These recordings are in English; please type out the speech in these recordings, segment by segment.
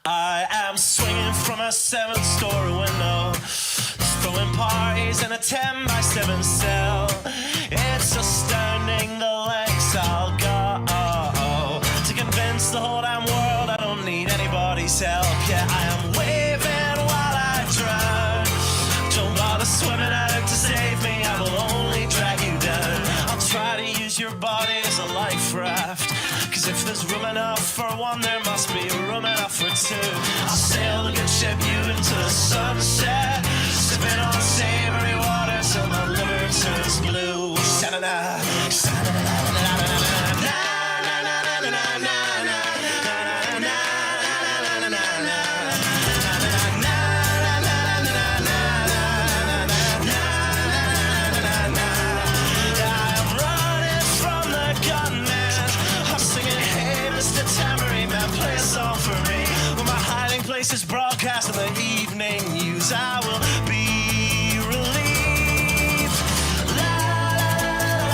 I am swinging from a 7-story window, throwing parties in a 10-by-7 cell. It's astounding the lengths I'll go to convince the whole damn world I don't need anybody's help. Yeah, I am waving while I drown. Don't bother swimming out to save me, I will only drag you down. I'll try to use your body as a life raft, 'cause if there's room enough for one, there must be room enough for two. I'll sail the good ship you into the sunset, sipping on savory water till my liver turns blue. Sha-na-na, sha-na-na-na-na-na-na-na. Is broadcast in the evening news. I will be relieved. La, la, la,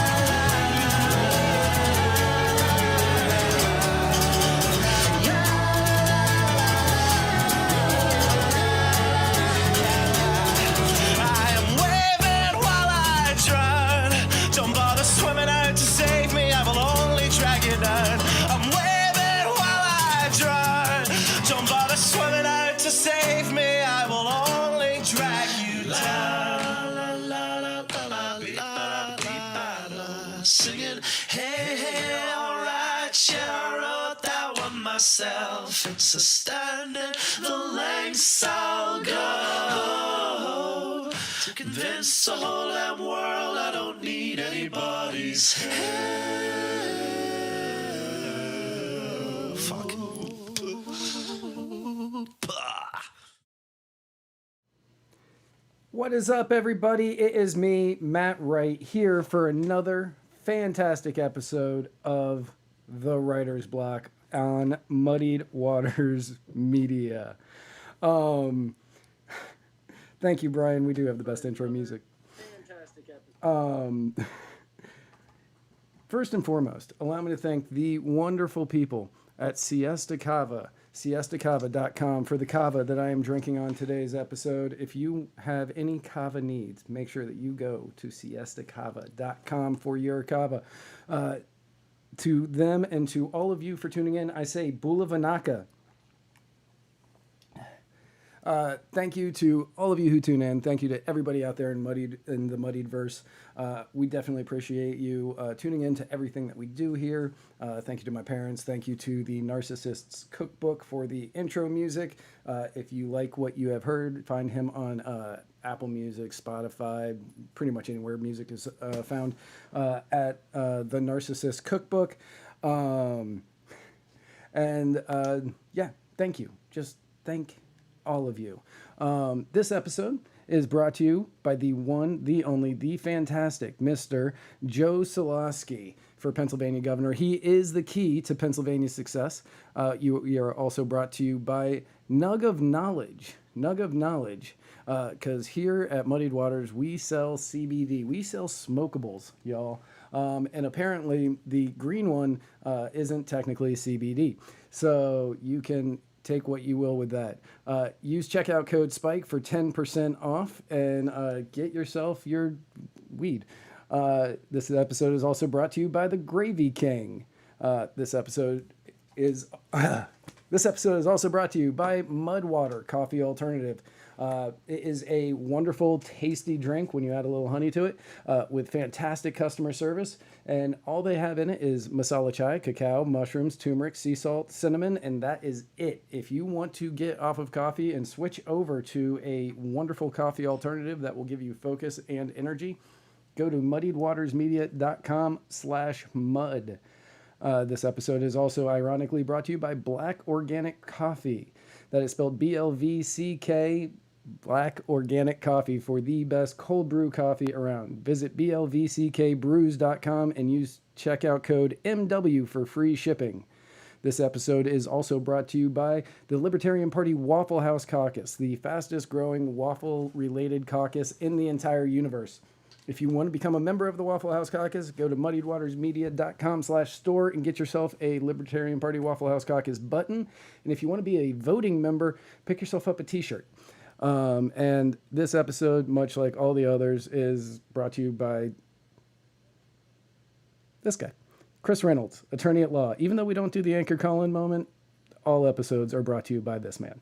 I am waving while I drown. Don't bother swimming out to save me, I will only drag you down. I'm waving while I drown. Don't bother swimming out to save me, I will only drag you down. La, la, la, la, la, la, la, la. Singing, hey, hey, alright, yeah, I wrote that one myself. It's astounding the lengths I'll go to convince the whole damn world I don't need anybody's help. Fuck. What is up, everybody? It is me, Matt Wright, here for another fantastic episode of The Writer's Block on Muddied Waters Media. Thank you, Brian. We do have the best intro music. Fantastic episode. First and foremost, allow me to thank the wonderful people at Siesta Cava, siestacava.com, for the kava that I am drinking on today's episode. If you have any kava needs, make sure that you go to siestacava.com for your kava. To them and to all of you for tuning in, I say Bula Vanaka. Thank you to all of you who tune in. Thank you to everybody out there in the Muddied verse. We definitely appreciate you tuning in to everything that we do here. Thank you to my parents. Thank you to the Narcissist's Cookbook for the intro music. If you like what you have heard, find him on Apple Music, Spotify, pretty much anywhere music is found at the Narcissist Cookbook. Yeah, thank you. Just thank all of you. This episode is brought to you by the one, the only, the fantastic Mr. Joe Solosky for Pennsylvania governor. He is the key to Pennsylvania's success. You are also brought to you by Nug of Knowledge, because here at Muddied Waters, we sell CBD. We sell smokables, y'all. And apparently the green one isn't technically CBD. So you can take what you will with that. Use checkout code SPIKE for 10% off and get yourself your weed. This episode is also brought to you by the Gravy King. This episode is also brought to you by Mudwater Coffee Alternative. It is a wonderful, tasty drink when you add a little honey to it, with fantastic customer service. And all they have in it is masala chai, cacao, mushrooms, turmeric, sea salt, cinnamon, and that is it. If you want to get off of coffee and switch over to a wonderful coffee alternative that will give you focus and energy, go to muddiedwatersmedia.com/mud. This episode is also ironically brought to you by Black Organic Coffee. That is spelled BLVCK, Black Organic Coffee, for the best cold brew coffee around. Visit blvckbrews.com and use checkout code MW for free shipping. This episode is also brought to you by the Libertarian Party Waffle House Caucus, the fastest growing waffle related caucus in the entire universe. If you want to become a member of the Waffle House Caucus, go to muddiedwatersmedia.com/store and get yourself a Libertarian Party Waffle House Caucus button. And if you want to be a voting member, pick yourself up a t-shirt. And this episode, much like all the others, is brought to you by this guy, Chris Reynolds, attorney at law. Even though we don't do the Anchor Colin moment, all episodes are brought to you by this man.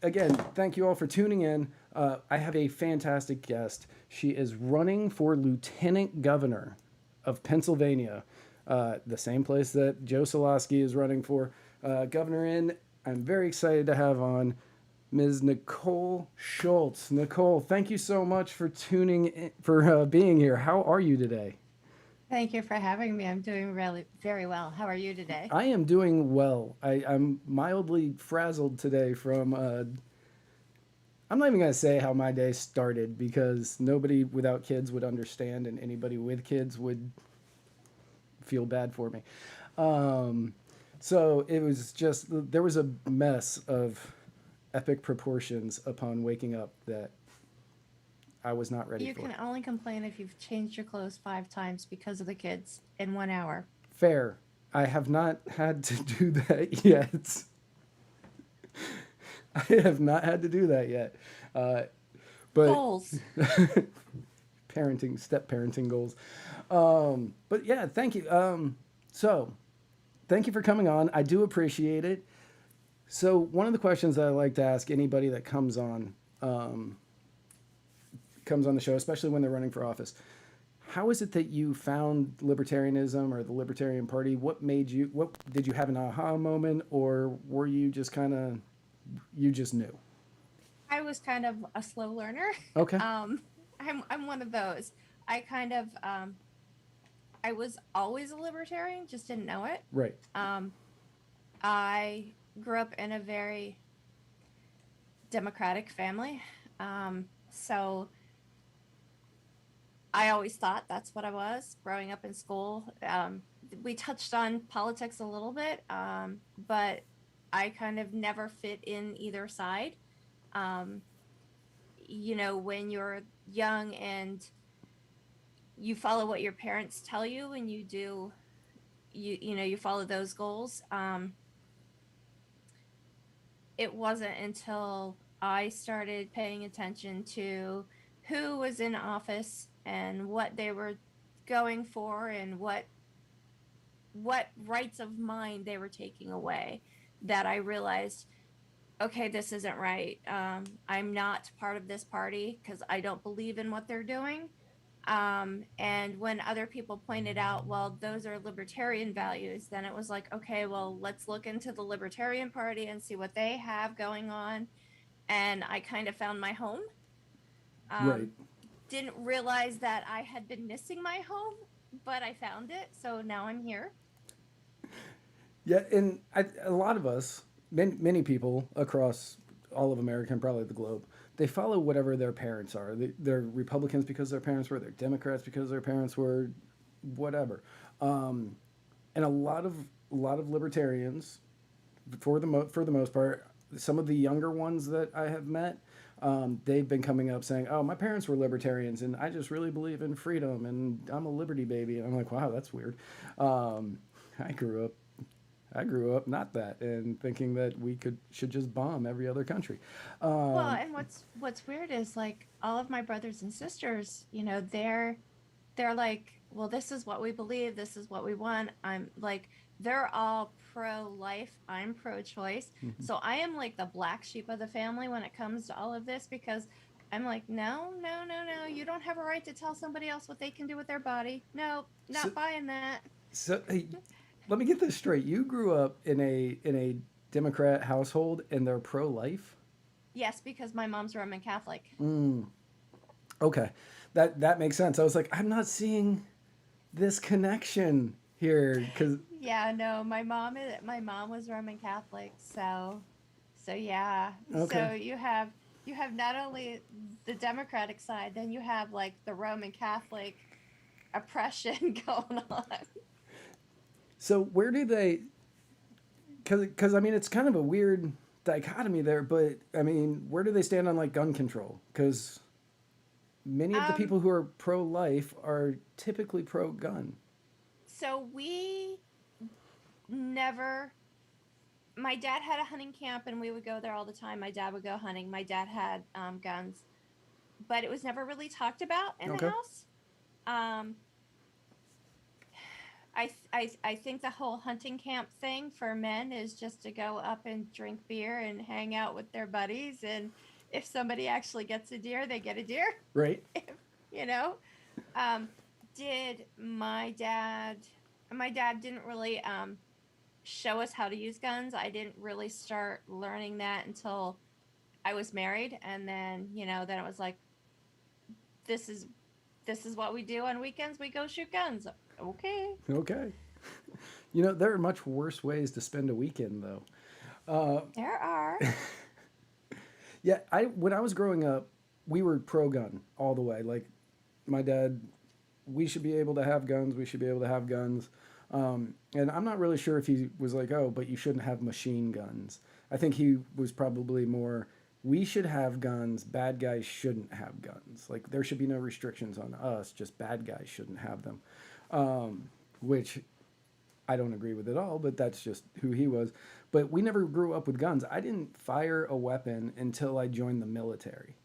Again, thank you all for tuning in. I have a fantastic guest. She is running for lieutenant governor of Pennsylvania, the same place that Joe Solosky is running for governor in. I'm very excited to have on Ms. Nicole Shultz. Nicole, thank you so much for being here. How are you today? Thank you for having me. I'm doing really very well. How are you today? I am doing well. I'm mildly frazzled today from, I'm not even going to say how my day started because nobody without kids would understand and anybody with kids would feel bad for me. So it was just, there was a mess of epic proportions upon waking up that I was not ready for. You can only complain if you've changed your clothes 5 times because of the kids in 1 hour. Fair. I have not had to do that yet. I have not had to do that yet. But Goals. step parenting goals. But yeah, thank you. So thank you for coming on. I do appreciate it. So one of the questions that I like to ask anybody that comes on the show, especially when they're running for office, how is it that you found libertarianism or the Libertarian Party? What did you have an aha moment, or were you just you just knew? I was kind of a slow learner. Okay. I'm one of those. I kind of I was always a libertarian, just didn't know it. Right. I grew up in a very democratic family. So I always thought that's what I was growing up in school. We touched on politics a little bit, but I kind of never fit in either side. When you're young and you follow what your parents tell you and you follow those goals. It wasn't until I started paying attention to who was in office and what they were going for and what rights of mine they were taking away that I realized, okay, this isn't right. I'm not part of this party because I don't believe in what they're doing. And when other people pointed out, well, those are libertarian values, then it was like, okay, well, let's look into the Libertarian Party and see what they have going on. And I kind of found my home. Right. Didn't realize that I had been missing my home, but I found it. So now I'm here. Yeah, and a lot of us, many people across all of America and probably the globe, they follow whatever their parents are. They're Republicans because their parents were. They're Democrats because their parents were, whatever. And a lot of libertarians, for the most part, some of the younger ones that I have met, they've been coming up saying, "Oh, my parents were libertarians, and I just really believe in freedom, and I'm a liberty baby." And I'm like, "Wow, that's weird." I grew up not that, and thinking that we should just bomb every other country. Well, and what's weird is like all of my brothers and sisters, they're like, well, this is what we believe, this is what we want. I'm like, they're all pro-life, I'm pro-choice. Mm-hmm. So I am like the black sheep of the family when it comes to all of this, because I'm like, no, you don't have a right to tell somebody else what they can do with their body. No, not buying that. So hey, let me get this straight. You grew up in a Democrat household and they're pro-life? Yes, because my mom's Roman Catholic. Okay. That makes sense. I was like, I'm not seeing this connection here cuz Yeah, no, my mom was Roman Catholic, so yeah. Okay. So you have not only the Democratic side, then you have like the Roman Catholic oppression going on. So where do they, because I mean, it's kind of a weird dichotomy there, but I mean, where do they stand on like gun control? Because many of the Um, people who are pro-life are typically pro-gun. so we never, my dad had a hunting camp and we would go there all the time. My dad would go hunting. My dad had guns, but it was never really talked about in the Okay. house. Um, I think the whole hunting camp thing for men is just to go up and drink beer and hang out with their buddies. And if somebody actually gets a deer, they get a deer. Right. If, you know, um, did my dad didn't really show us how to use guns. I didn't really start learning that until I was married. And then, then it was like, this is this is what we do on weekends. We go shoot guns. Okay. Okay. There are much worse ways to spend a weekend, though. There are. Yeah, when I was growing up, we were pro-gun all the way. Like, my dad, we should be able to have guns. We should be able to have guns. And I'm not really sure if he was like, oh, but you shouldn't have machine guns. I think he was probably more, we should have guns. Bad guys shouldn't have guns. Like, there should be no restrictions on us. Just bad guys shouldn't have them. Which I don't agree with at all, but that's just who he was. But we never grew up with guns. I didn't fire a weapon until I joined the military.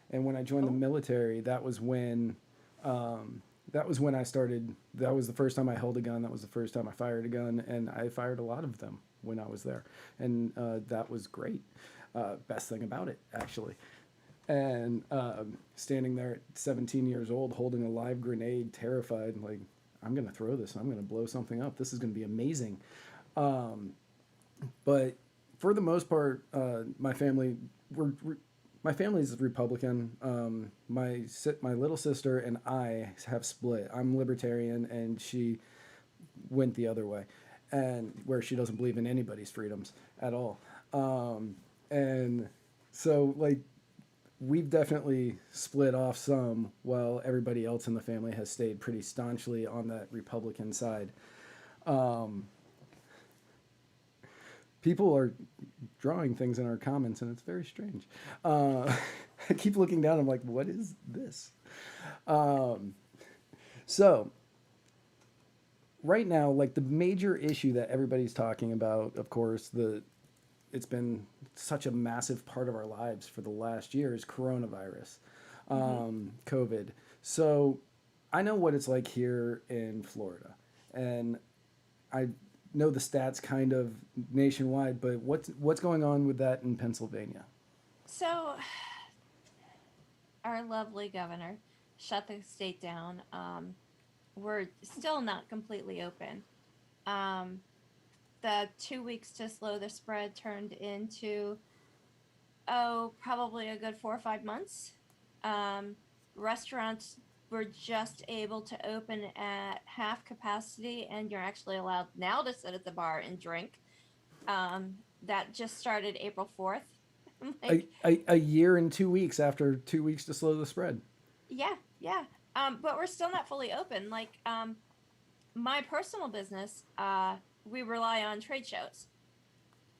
And when I joined the military, that was when I started. That was the first time I held a gun. That was the first time I fired a gun, and I fired a lot of them when I was there, and that was great. Best thing about it, actually. And standing there at 17 years old, holding a live grenade, terrified, like, I'm gonna throw this. I'm gonna blow something up. This is gonna be amazing. But for the most part, my family my family's Republican. My little sister and I have split. I'm libertarian, and she went the other way, and where she doesn't believe in anybody's freedoms at all. And so, like, we've definitely split off some, while everybody else in the family has stayed pretty staunchly on that Republican side. People are drawing things in our comments, and it's very strange. I keep looking down. I'm like, what is this? So right now, like, the major issue that everybody's talking about, of course, it's been such a massive part of our lives for the last year, is coronavirus, COVID. So I know what it's like here in Florida, and I know the stats kind of nationwide, but what's going on with that in Pennsylvania? So, our lovely governor shut the state down. We're still not completely open. The 2 weeks to slow the spread turned into, probably a good 4 or 5 months. Restaurants were just able to open at half capacity, and you're actually allowed now to sit at the bar and drink. That just started April 4th. Like, A year and 2 weeks after 2 weeks to slow the spread. yeah, yeah. But we're still not fully open. Like, my personal business, we rely on trade shows.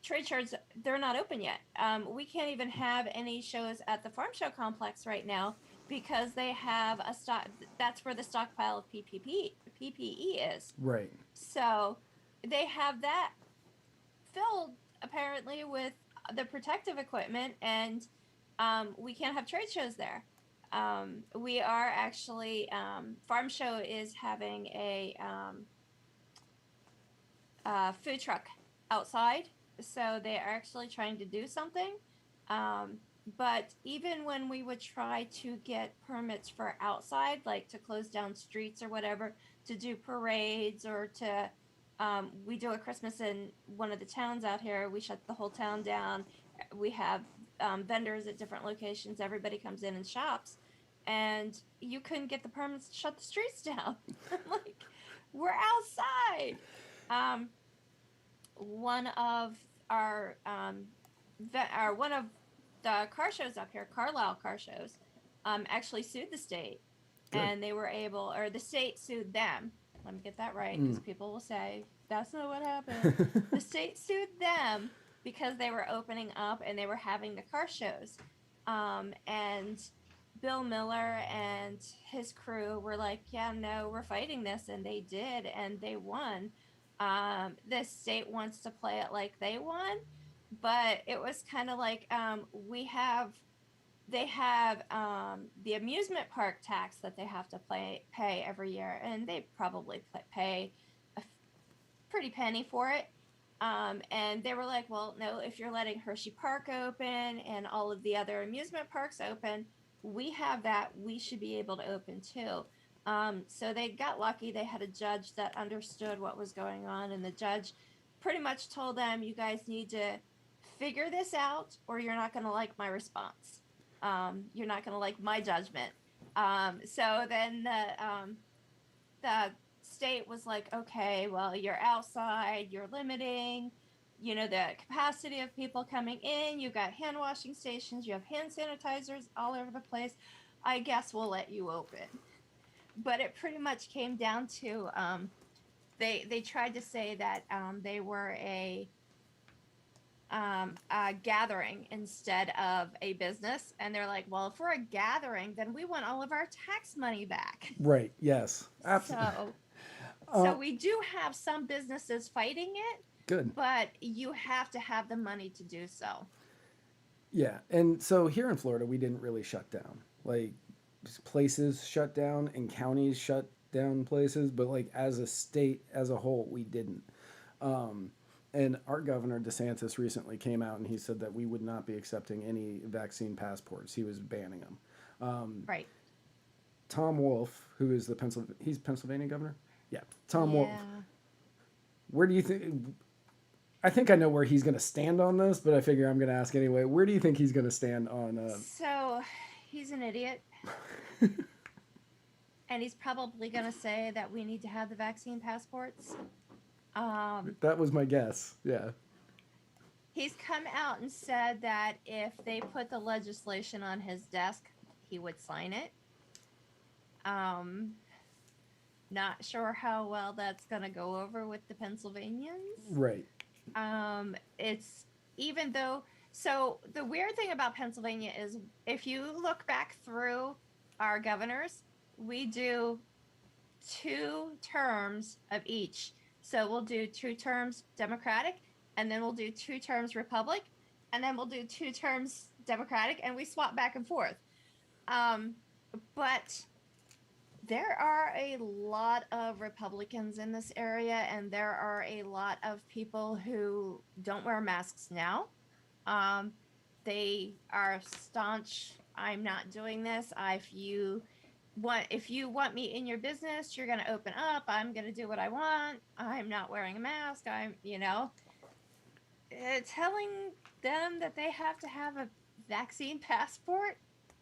Trade shows, they're not open yet. We can't even have any shows at the farm show complex right now because they have a stock. That's where the stockpile of PPE is. Right. So they have that filled apparently with the protective equipment, and we can't have trade shows there. We are actually, farm show is having a food truck outside, so they are actually trying to do something. But even when we would try to get permits for outside, like to close down streets or whatever, to do parades or to, we do a Christmas in one of the towns out here, we shut the whole town down. We have vendors at different locations. Everybody comes in and shops, and you couldn't get the permits to shut the streets down. Like, we're outside. One of our one of the car shows up here, Carlisle car shows, actually sued the state. Good. And they were able, or the state sued them. Let me get that right, because people will say that's not what happened. The state sued them because they were opening up and they were having the car shows, and Bill Miller and his crew were like, yeah, no, we're fighting this. And they did, and they won. The state wants to play it like they won, but it was kind of like they have the amusement park tax that they have to pay every year, and they probably pay a pretty penny for it. And they were like, well, no, if you're letting Hershey Park open and all of the other amusement parks open, we have that. We should be able to open too. So they got lucky. They had a judge that understood what was going on, and the judge pretty much told them, you guys need to figure this out, or you're not going to like my response. You're not going to like my judgment. So then the state was like, okay, well, you're outside, you're limiting, the capacity of people coming in. You've got hand washing stations, you have hand sanitizers all over the place. I guess we'll let you open. But it pretty much came down to they tried to say that they were a gathering instead of a business, and they're like, well, if we're a gathering, then we want all of our tax money back. Right. Yes. Absolutely. So we do have some businesses fighting it. Good. But you have to have the money to do so. Yeah. And so here in Florida, we didn't really shut down. Like, places shut down and counties shut down places, but like as a state as a whole, we didn't. And our governor DeSantis recently came out and he said that we would not be accepting any vaccine passports. He was banning them. Right. Tom Wolf, who is he's Pennsylvania governor? Yeah. Tom Wolf. Where do you think, I think I know where he's going to stand on this, but I figure I'm going to ask anyway. Where do you think he's going to stand on? So he's an idiot. And he's probably going to say that we need to have the vaccine passports. That was my guess. Yeah. He's come out and said that if they put the legislation on his desk, he would sign it. Not sure how well that's going to go over with the Pennsylvanians. Right. It's even though, so the weird thing about Pennsylvania is if you look back through our governors, we do 2 terms of each. So we'll do 2 terms Democratic, and then we'll do 2 terms Republic, and then we'll do 2 terms Democratic, and we swap back and forth. But there are a lot of Republicans in this area, and there are a lot of people who don't wear masks now. They are staunch, I'm not doing this. If you want me in your business, you're going to open up. I'm going to do what I want. I'm not wearing a mask. Telling them that they have to have a vaccine passport,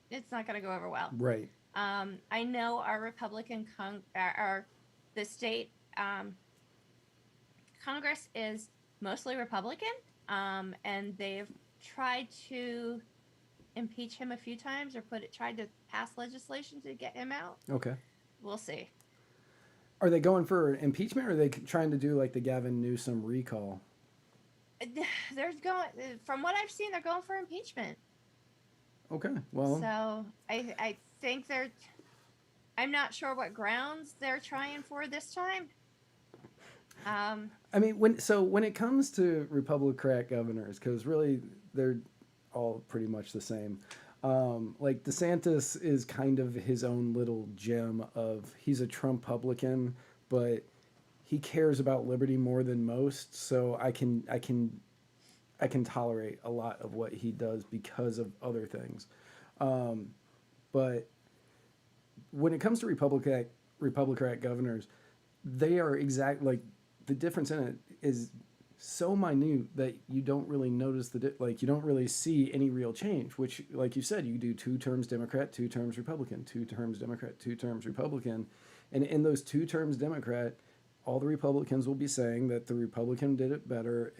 it's not going to go over well. Right. I know our Republican the state Congress is mostly Republican, and they've tried to impeach him a few times or tried to pass legislation to get him out. Okay. We'll see. Are they going for impeachment, or are they trying to do like the Gavin Newsom recall? From what I've seen, they're going for impeachment. Okay. Well. So I think I'm not sure what grounds they're trying for this time. I mean, when it comes to Republican governors, because really they're all pretty much the same. Like DeSantis is kind of his own little gem of he's a Trump-publican, but he cares about liberty more than most. So I can tolerate a lot of what he does because of other things. But when it comes to Republican governors, they are the difference in it is so minute that you don't really notice you don't really see any real change, which, like you said, you do 2 terms Democrat, 2 terms Republican, 2 terms Democrat, 2 terms Republican. And in those 2 terms Democrat, all the Republicans will be saying that the Republican did it better,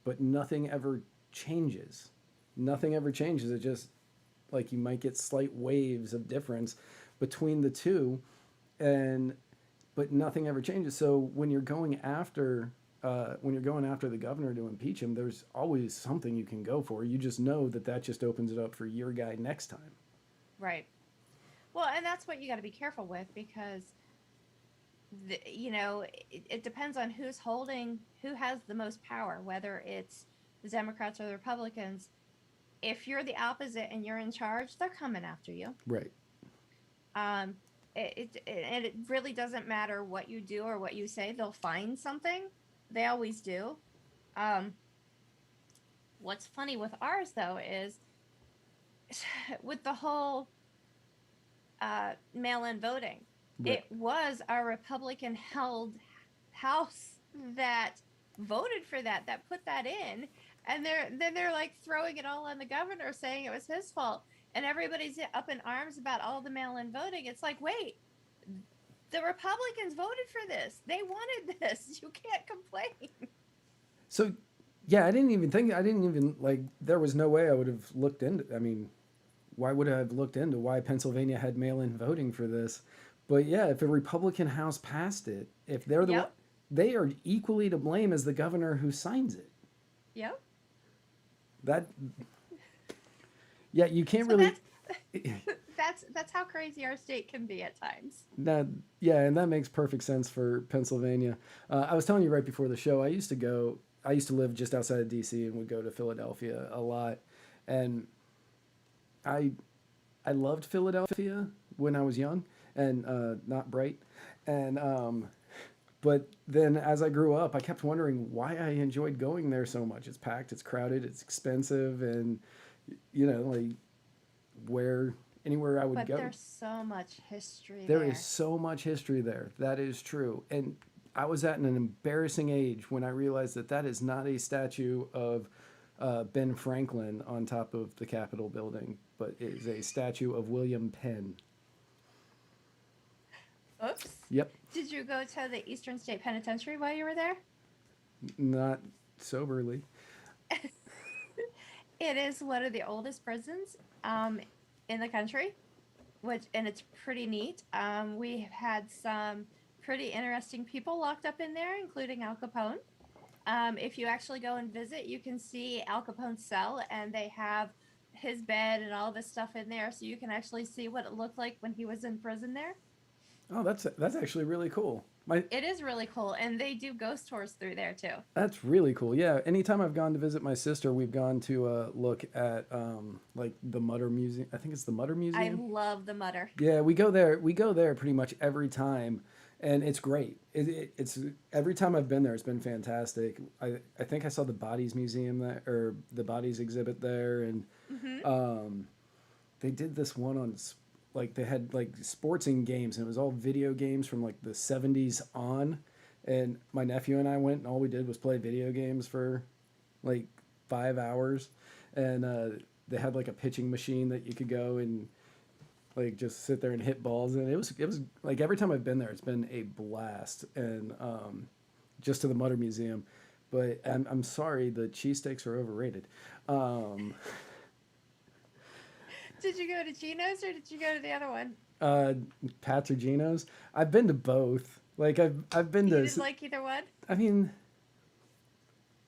but nothing ever changes. Nothing ever changes. It just, like, you might get slight waves of difference between the 2, but nothing ever changes. So when you're going after the governor to impeach him, there's always something you can go for. You just know that just opens it up for your guy next time. Right. Well, and that's what you got to be careful with, because it depends on who has the most power, whether it's the Democrats or the Republicans. If you're the opposite and you're in charge, they're coming after you. Right. Um, and it really doesn't matter what you do or what you say; they'll find something. They always do. Um, what's funny with ours though is with the whole mail-in voting. Right. It was a Republican-held House that voted for that put that in, and they're like throwing it all on the governor, saying it was his fault, and everybody's up in arms about all the mail-in voting. It's like, wait, the Republicans voted for this. They wanted this. You can't complain. So, yeah, I didn't even like, there was no way I would have looked into, I mean, why would I have looked into why Pennsylvania had mail-in voting for this? But yeah, if a Republican House passed it, if they're the one, Yep. they are equally to blame as the governor who signs it. Yep. That, yeah, you can't So really. that's how crazy our state can be at times. That, yeah, and that makes perfect sense for Pennsylvania. I was telling you right before the show, I used to live just outside of DC and would go to Philadelphia a lot, and I loved Philadelphia when I was young and not bright, and but then as I grew up, I kept wondering why I enjoyed going there so much. It's packed, it's crowded, it's expensive, and like anywhere I would But go. there's so much history There is so much history there. That is true. And I was at an embarrassing age when I realized that is not a statue of Ben Franklin on top of the Capitol building, but it is a statue of William Penn. Oops. Yep. Did you go to the Eastern State Penitentiary while you were there? Not soberly. It is one of the oldest prisons in the country, and it's pretty neat. We have had some pretty interesting people locked up in there, including Al Capone. If you actually go and visit, you can see Al Capone's cell, and they have his bed and all this stuff in there, so you can actually see what it looked like when he was in prison there. Oh, that's actually really cool. It is really cool, and they do ghost tours through there too. That's really cool. Yeah, anytime I've gone to visit my sister, we've gone to look at like the Mutter Museum. I think it's the Mutter I Museum. love the Mutter. Yeah, we go there. We go there pretty much every time, and it's great. It's every time I've been there, it's been fantastic. I think I saw the Bodies Museum there, or the Bodies exhibit there, and they did this one on like they had like sportsing games, and it was all video games from like the 70s on. And my nephew and I went, and all we did was play video games for like 5 hours. And they had like a pitching machine that you could go and like just sit there and hit balls. And it was like every time I've been there, it's been a blast. And just to the Mutter Museum. But I'm sorry, the cheesesteaks are overrated. Did you go to Gino's or did you go to the other one? Pat's or Gino's. I've been to both. Like I've been to. You didn't like either one? I mean,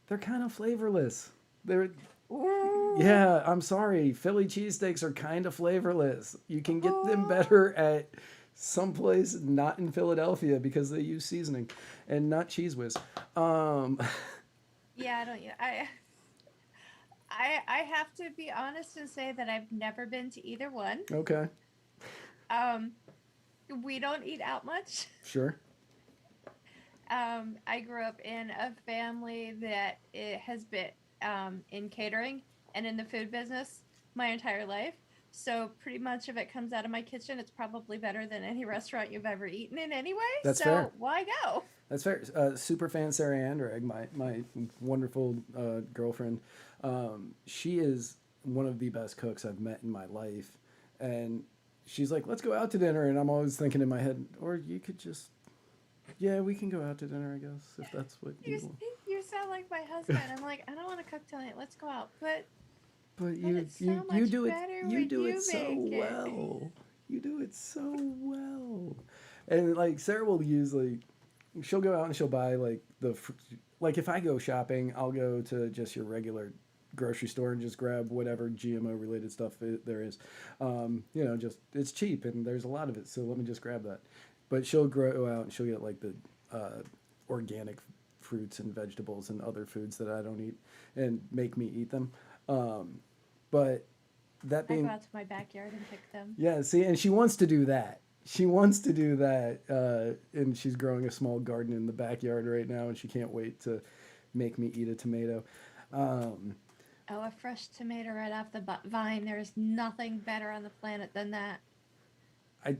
they're kind of flavorless. They're. Ooh. Yeah, I'm sorry. Philly cheesesteaks are kind of flavorless. You can get them better at someplace not in Philadelphia because they use seasoning and not Cheese Whiz. Yeah, I have to be honest and say that I've never been to either one. Okay. We don't eat out much. Sure. I grew up in a family that has been in catering and in the food business my entire life. So pretty much if it comes out of my kitchen, it's probably better than any restaurant you've ever eaten in anyway. That's fair. So why go? That's fair. Super fan Sarah Andrag, my wonderful girlfriend, she is one of the best cooks I've met in my life. And she's like, let's go out to dinner. And I'm always thinking in my head, or you could just, yeah, we can go out to dinner, I guess, if that's what you want. You sound like my husband. I'm like, I don't want to cook tonight. Let's go out. But you it's so you much do it better you when do you it so make it. well. You do it so well. And like Sarah will usually, she'll go out and she'll buy like like if I go shopping, I'll go to just your regular grocery store and just grab whatever GMO related stuff there is. Just it's cheap and there's a lot of it, so let me just grab that. But she'll grow out and she'll get like the organic fruits and vegetables and other foods that I don't eat and make me eat them. But that I being, go out to my backyard and pick them. yeah, see, and she wants to do that. She wants to do that, and she's growing a small garden in the backyard right now, and she can't wait to make me eat a tomato. Um, Oh, a fresh tomato right off the vine. There's nothing better on the planet than that. I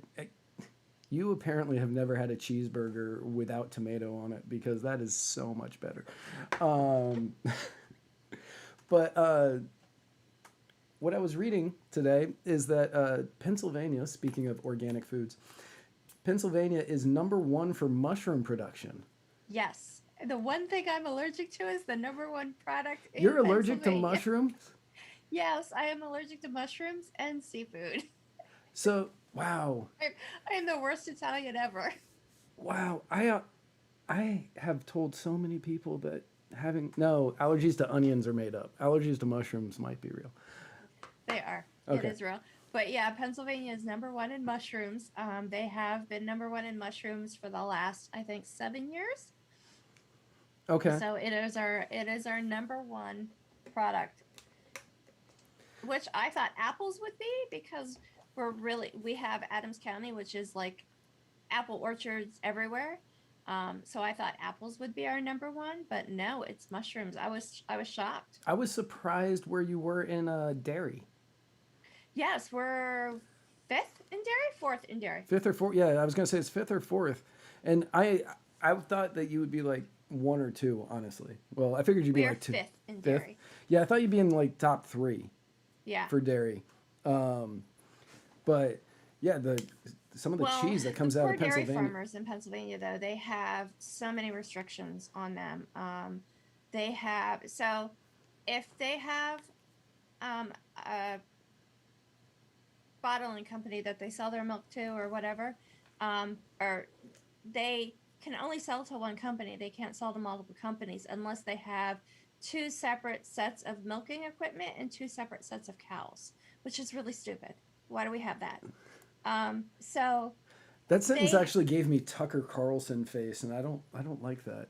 you apparently have never had a cheeseburger without tomato on it because that is so much better. Um, but what I was reading today is that Pennsylvania, speaking of organic foods, Pennsylvania is #1 for mushroom production. Yes. The one thing I'm allergic to is the #1 product in You're allergic to Pennsylvania. mushrooms? Yes, I am allergic to mushrooms and seafood. So, wow. I am the worst Italian ever. Wow. I have told so many people that no, allergies to onions are made up. Allergies to mushrooms might be real. They are. Okay. It is real. But yeah, Pennsylvania is #1 in mushrooms. They have been #1 in mushrooms for the last, I think, 7 years. Okay. So it is our #1 product, which I thought apples would be because we have Adams County, which is like apple orchards everywhere. So I thought apples would be our #1, but no, it's mushrooms. I was shocked. I was surprised where you were in dairy. Yes, we're 5th in dairy, 4th in dairy. 5th or 4th? Yeah, I was gonna say it's 5th or 4th, and I thought that you would be like 1 or 2, honestly. Well, I figured you'd be We're like 2. 5th in dairy. Yeah, I thought you'd be in like top 3 Yeah. for dairy. But yeah, some of the cheese that comes the out poor of dairy Pennsylvania. farmers in Pennsylvania, though, they have so many restrictions on them. They have so if they have a bottling company that they sell their milk to or whatever, or they can only sell to one company. They can't sell to multiple companies unless they have 2 separate sets of milking equipment and 2 separate sets of cows, which is really stupid. Why do we have that? So That sentence actually gave me Tucker Carlson face, and I don't like that.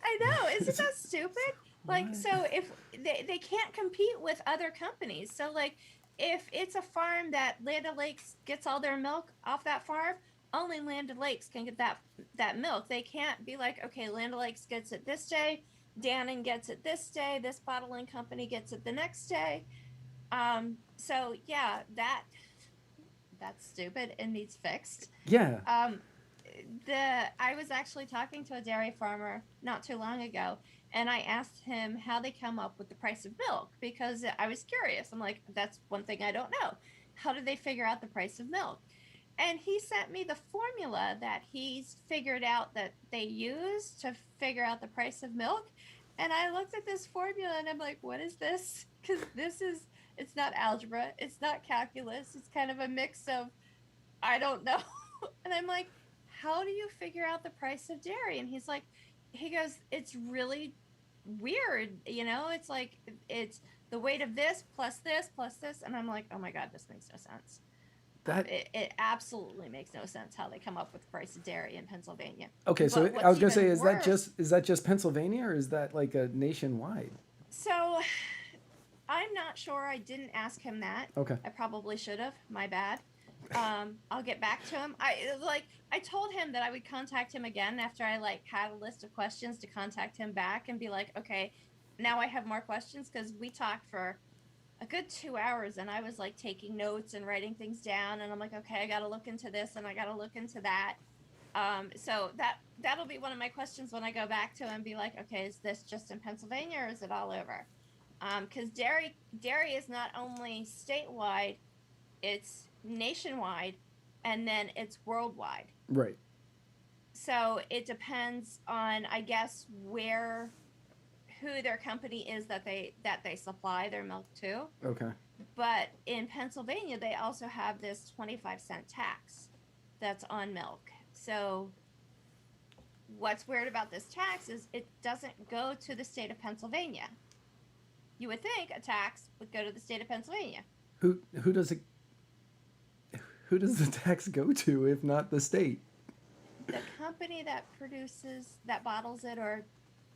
I know, isn't that stupid? Like, What? so if they can't compete with other companies, so like if it's a farm that Land O'Lakes gets all their milk off that farm, only Land O'Lakes can get that milk. They can't be like, okay, Land O'Lakes gets it this day, Dannon gets it this day, this bottling company gets it the next day. So yeah, that's stupid and needs fixed. Yeah. I was actually talking to a dairy farmer not too long ago, and I asked him how they come up with the price of milk because I was curious. I'm like, that's one thing I don't know. How do they figure out the price of milk? And he sent me the formula that he's figured out that they use to figure out the price of milk. And I looked at this formula and I'm like, what is this? Because it's not algebra, it's not calculus, it's kind of a mix of, I don't know. And I'm like, how do you figure out the price of dairy? And he goes, it's really weird. It's like, it's the weight of this plus this plus this. And I'm like, oh my God, this makes no sense. It absolutely makes no sense how they come up with the price of dairy in Pennsylvania. Okay, so But I was gonna what's say, even is that just Pennsylvania, or is that like a nationwide? So I'm not sure. I didn't ask him that. Okay. I probably should have. My bad. I'll get back to him. I told him that I would contact him again after I had a list of questions to contact him back and be like, okay, now I have more questions, because we talked for a good 2 hours and I was taking notes and writing things down, and I'm like, okay, I got to look into this and I got to look into that. So that'll be one of my questions when I go back to him and be like, okay, is this just in Pennsylvania or is it all over? Because dairy is not only statewide, it's nationwide, and then it's worldwide. Right. So it depends on, I guess, who their company is that they supply their milk to. Okay. But in Pennsylvania, they also have this 25-cent tax that's on milk. So what's weird about this tax is it doesn't go to the state of Pennsylvania. You would think a tax would go to the state of Pennsylvania. Who does it? Who does the tax go to if not the state? The company that produces, that bottles it or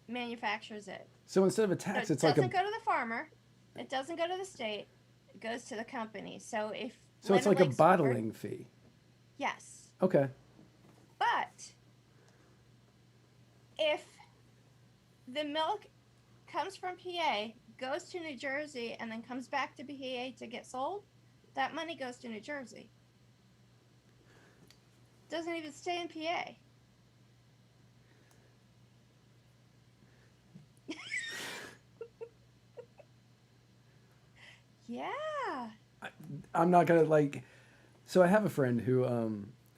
manufactures it. So instead of a So tax, it it's like doesn't a. go to the farmer. It doesn't go to the state. It goes to the company. So if So it's Leonard like a Lakes bottling fee. yes, Okay. but if the milk comes from PA, goes to New Jersey, and then comes back to PA to get sold, that money goes to New Jersey. Doesn't even stay in PA. Yeah. I'm not gonna like. So I have a friend who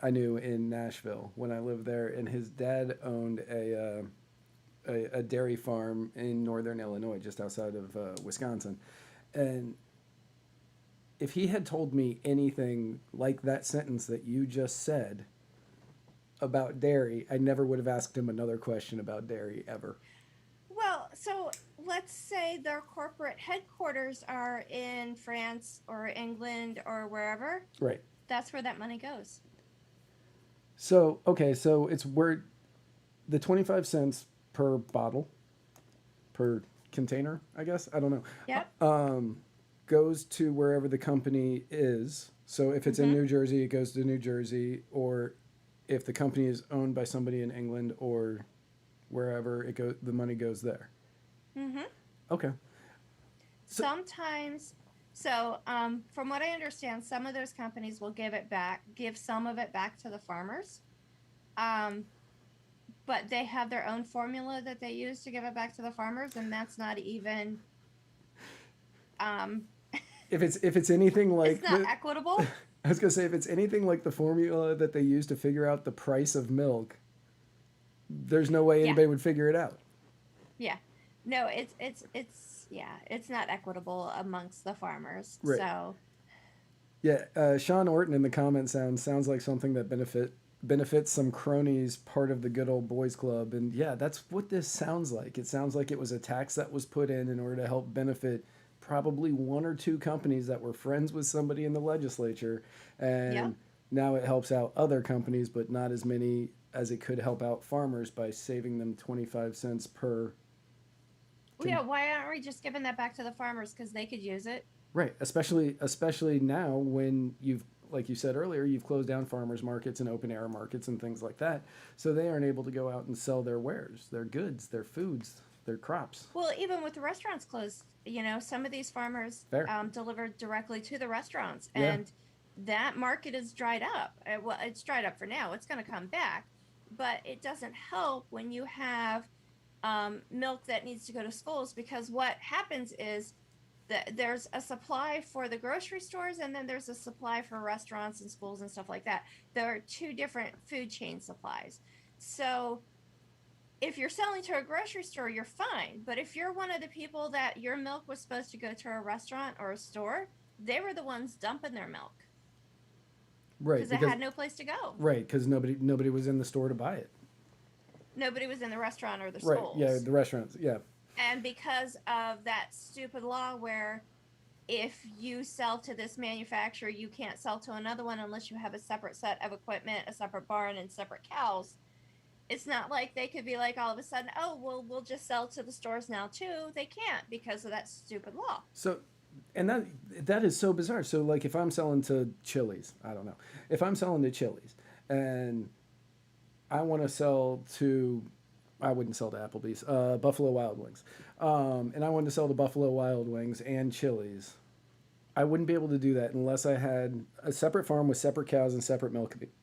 I knew in Nashville when I lived there, and his dad owned a dairy farm in northern Illinois, just outside of Wisconsin, and if he had told me anything like that sentence that you just said about dairy, I never would have asked him another question about dairy ever. Well, so let's say their corporate headquarters are in France or England or wherever. Right. That's where that money goes. So okay, so it's where the 25 cents per bottle, per container, I guess. I don't know. Yep. Goes to wherever the company is. So if it's in New Jersey, it goes to New Jersey, or if the company is owned by somebody in England or wherever it goes, the money goes there. Mm-hmm. Okay. So- Sometimes, so from what I understand, some of those companies will give some of it back to the farmers. But they have their own formula that they use to give it back to the farmers, and that's not even If it's anything like it's not equitable. I was gonna say if it's anything like the formula that they use to figure out the price of milk, there's no way anybody would figure it out. Yeah. No, it's not equitable amongst the farmers. Right. So Yeah, Sean Orton in the comments sounds like something that benefits some cronies, part of the good old boys club, and yeah, that's what this sounds like. It sounds like it was a tax that was put in order to help benefit probably one or two companies that were friends with somebody in the legislature, and now it helps out other companies, but not as many as it could help out farmers by saving them 25 cents per. yeah, why aren't we just giving that back to the farmers because they could use it? Right, especially now when you've, like you said earlier, you've closed down farmers markets and open air markets and things like that, so they aren't able to go out and sell their wares, their goods, their foods, their crops. Well, even with the restaurants closed, some of these farmers deliver directly to the restaurants, and that market is dried up. Well, it's dried up for now. It's going to come back, but it doesn't help when you have milk that needs to go to schools, because what happens is that there's a supply for the grocery stores, and then there's a supply for restaurants and schools and stuff like that. There are two different food chain supplies. So if you're selling to a grocery store, you're fine. But if you're one of the people that your milk was supposed to go to a restaurant or a store, they were the ones dumping their milk. Right. Because they had no place to go. Right, because nobody was in the store to buy it. Nobody was in the restaurant or the Right, schools. yeah, the restaurants, yeah. And because of that stupid law where if you sell to this manufacturer, you can't sell to another one unless you have a separate set of equipment, a separate barn, and separate cows. It's not like they could be like all of a sudden, oh, well, we'll just sell to the stores now too. They can't because of that stupid law. So, and that is so bizarre. So, like, if I'm selling to Chili's, I don't know. If I'm selling to Chili's and I want to sell to, I wouldn't sell to Applebee's, Buffalo Wild Wings, and I wanted to sell to Buffalo Wild Wings and Chili's, I wouldn't be able to do that unless I had a separate farm with separate cows and separate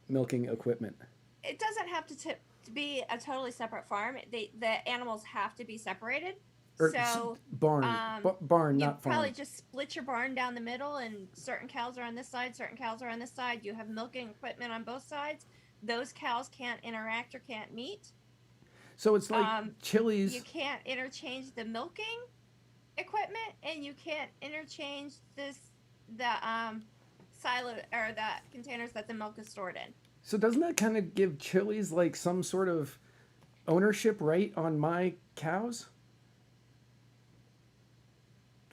milking equipment. It doesn't have to be a totally separate farm. The animals have to be separated. Or So barn, barn, you not farm. probably just split your barn down the middle, and certain cows are on this side, certain cows are on this side. You have milking equipment on both sides. Those cows can't interact or can't meet. So it's like Chili's. You can't interchange the milking equipment, and you can't interchange the silo or the containers that the milk is stored in. So doesn't that kind of give Chili's like some sort of ownership right on my cows?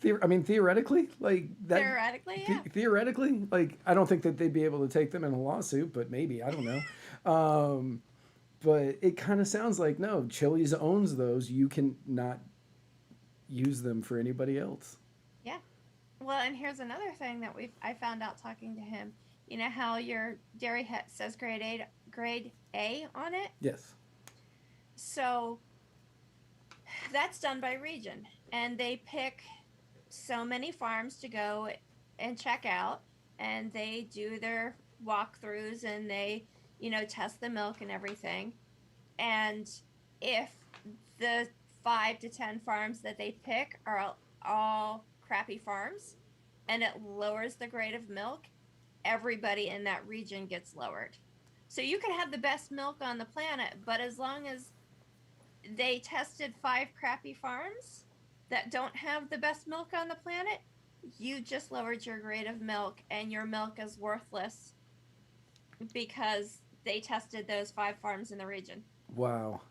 I mean, theoretically, like that. Theoretically, yeah. Theoretically, like I don't think that they'd be able to take them in a lawsuit, but maybe I don't know. But it kind of sounds like no, Chili's owns those. You can not use them for anybody else. Yeah. Well, and here's another thing that I found out talking to him. You know how your dairy says grade A on it? Yes. So that's done by region, and they pick so many farms to go and check out, and they do their walkthroughs, and they, test the milk and everything. And if the 5 to 10 farms that they pick are all crappy farms and it lowers the grade of milk, everybody in that region gets lowered. So you can have the best milk on the planet, but as long as they tested 5 crappy farms that don't have the best milk on the planet, you just lowered your grade of milk, and your milk is worthless because they tested those 5 farms in the region. Wow.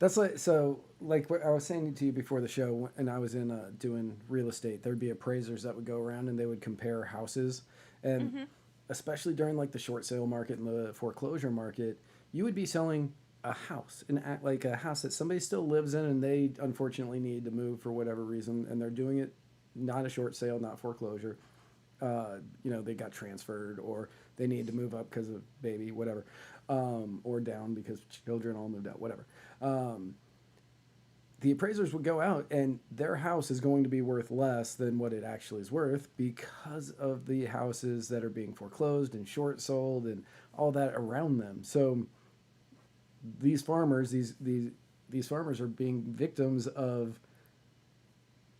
That's like what I was saying to you before the show, and I was in doing real estate. There'd be appraisers that would go around and they would compare houses, and especially during like the short sale market and the foreclosure market, you would be selling a house, like a house that somebody still lives in, and they unfortunately need to move for whatever reason, and they're doing it not a short sale, not foreclosure. They got transferred, or they need to move up because of baby, whatever, or down because children all moved out, whatever. The appraisers would go out, and their house is going to be worth less than what it actually is worth because of the houses that are being foreclosed and short sold and all that around them. So these farmers, these farmers are being victims of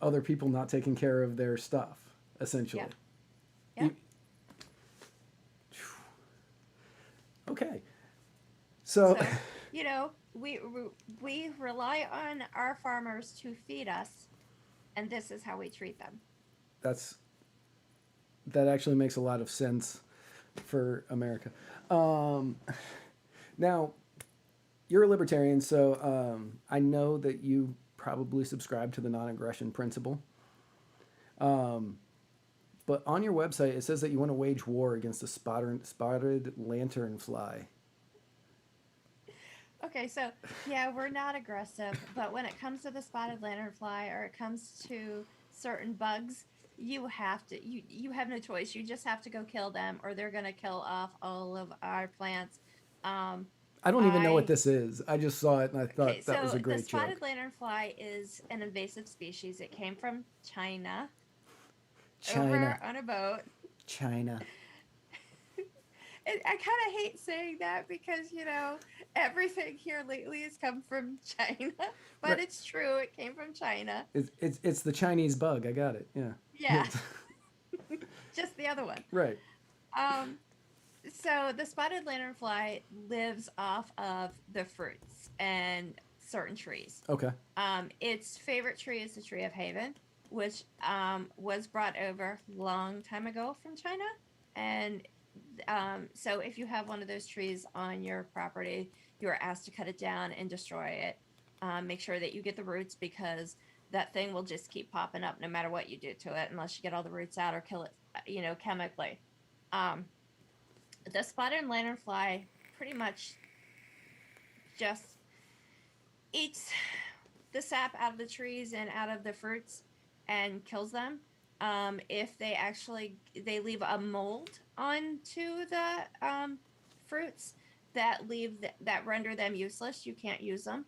other people not taking care of their stuff, essentially. Yeah. Okay. So, we rely on our farmers to feed us, and this is how we treat them. That actually makes a lot of sense for America. Now, you're a libertarian, so I know that you probably subscribe to the non-aggression principle. But on your website, it says that you want to wage war against the spotted lanternfly. Okay, so yeah, we're not aggressive, but when it comes to the spotted lanternfly, or it comes to certain bugs, you have no choice. You just have to go kill them, or they're going to kill off all of our plants. I don't even know what this is. I just saw it and I thought that was a great joke. The spotted lanternfly is an invasive species. It came from China. Over on a boat. China. I kind of hate saying that because, everything here lately has come from China. But right. It's true. It came from China. It's the Chinese bug. I got it. Yeah. Yeah. Just the other one. Right. So the spotted lanternfly lives off of the fruits and certain trees. Okay. Its favorite tree is the tree of Haven, which was brought over a long time ago from China. And so if you have one of those trees on your property, you are asked to cut it down and destroy it. Make sure that you get the roots, because that thing will just keep popping up no matter what you do to it, unless you get all the roots out or kill it, chemically. The spotted lanternfly pretty much just eats the sap out of the trees and out of the fruits and kills them. If they leave a mold onto the fruits that render them useless, you can't use them.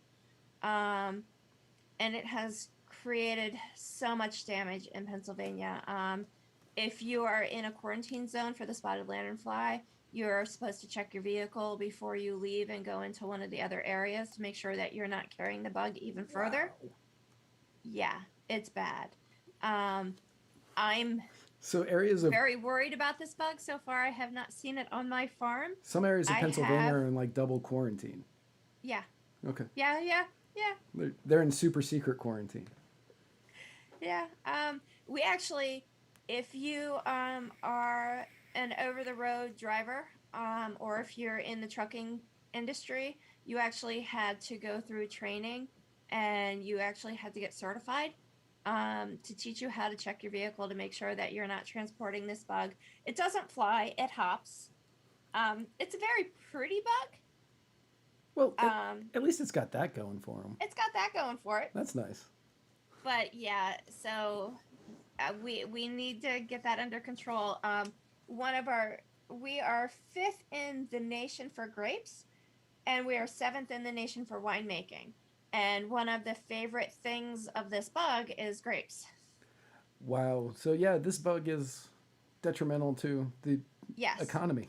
And it has created so much damage in Pennsylvania. If you are in a quarantine zone for the spotted lanternfly, you're supposed to check your vehicle before you leave and go into one of the other areas to make sure that you're not carrying the bug even further. Wow. Yeah, it's bad. I'm very worried about this bug. So far, I have not seen it on my farm. Some areas of Pennsylvania are in like double quarantine. Yeah. Okay. Yeah. They're in super secret quarantine. Yeah. We actually, if you are an over-the-road driver, or if you're in the trucking industry, you actually had to go through training, and you actually had to get certified to teach you how to check your vehicle to make sure that you're not transporting this bug. It doesn't fly, it hops. It's a very pretty bug. Well, at least it's got that going for them. It's got that going for it. That's nice. But yeah, so we need to get that under control. We are 5th in the nation for grapes, and we are 7th in the nation for winemaking. And one of the favorite things of this bug is grapes. Wow. So yeah, this bug is detrimental to the Yes. economy.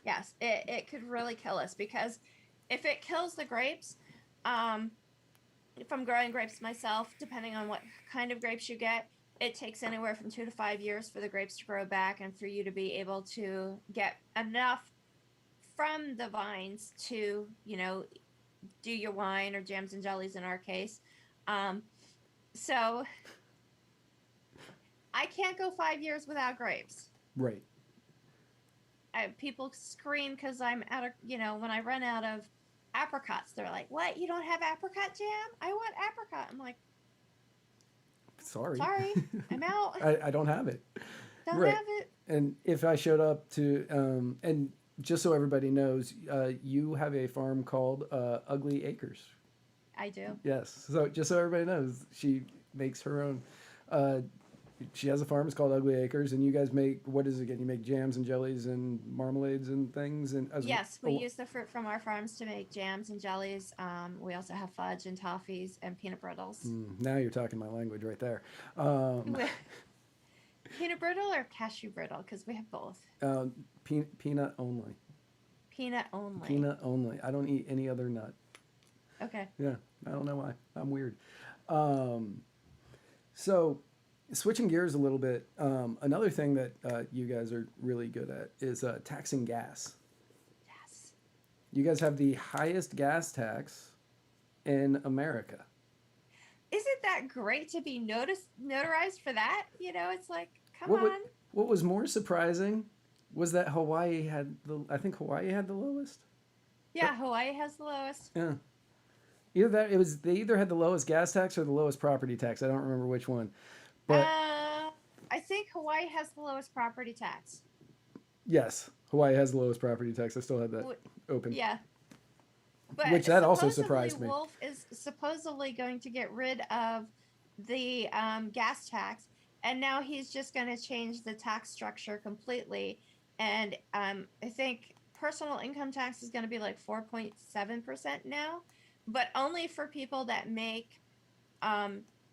Yes, it could really kill us, because if it kills the grapes, from growing grapes myself, depending on what kind of grapes you get, it takes anywhere from 2 to 5 years for the grapes to grow back and for you to be able to get enough from the vines to, do your wine or jams and jellies in our case. So I can't go 5 years without grapes. Right. People scream because I'm out of, when I run out of apricots, they're like, "What? You don't have apricot jam? I want apricot." I'm like, Sorry, I'm out. I don't have it. Don't Right. have it. And if I showed up to, and just so everybody knows, you have a farm called Ugly Acres. I do. Yes. So just so everybody knows, she makes her own. She has a farm. It's called Ugly Acres, and you guys make, what is it again? You make jams and jellies and marmalades and things. And Yes, we use the fruit from our farms to make jams and jellies. We also have fudge and toffees and peanut brittles. Now you're talking my language right there. Peanut brittle or cashew brittle? Because we have both. Peanut only. Peanut only. Peanut only. I don't eat any other nut. Okay. Yeah, I don't know why. I'm weird. So, switching gears a little bit, another thing that you guys are really good at is taxing gas. Yes. You guys have the highest gas tax in America. Isn't that great to be notarized for that? It's like, come What, on. what was more surprising was that Hawaii had I think Hawaii had the lowest. Yeah, Hawaii has the lowest. Yeah. They either had the lowest gas tax or the lowest property tax. I don't remember which one. But I think Hawaii has the lowest property tax. yes, Hawaii has the lowest property tax. I still had that open. Yeah. But Which that also supposedly surprised me. Wolf is supposedly going to get rid of the gas tax, and now he's just going to change the tax structure completely. And I think personal income tax is going to be like 4.7% now, but only for people that make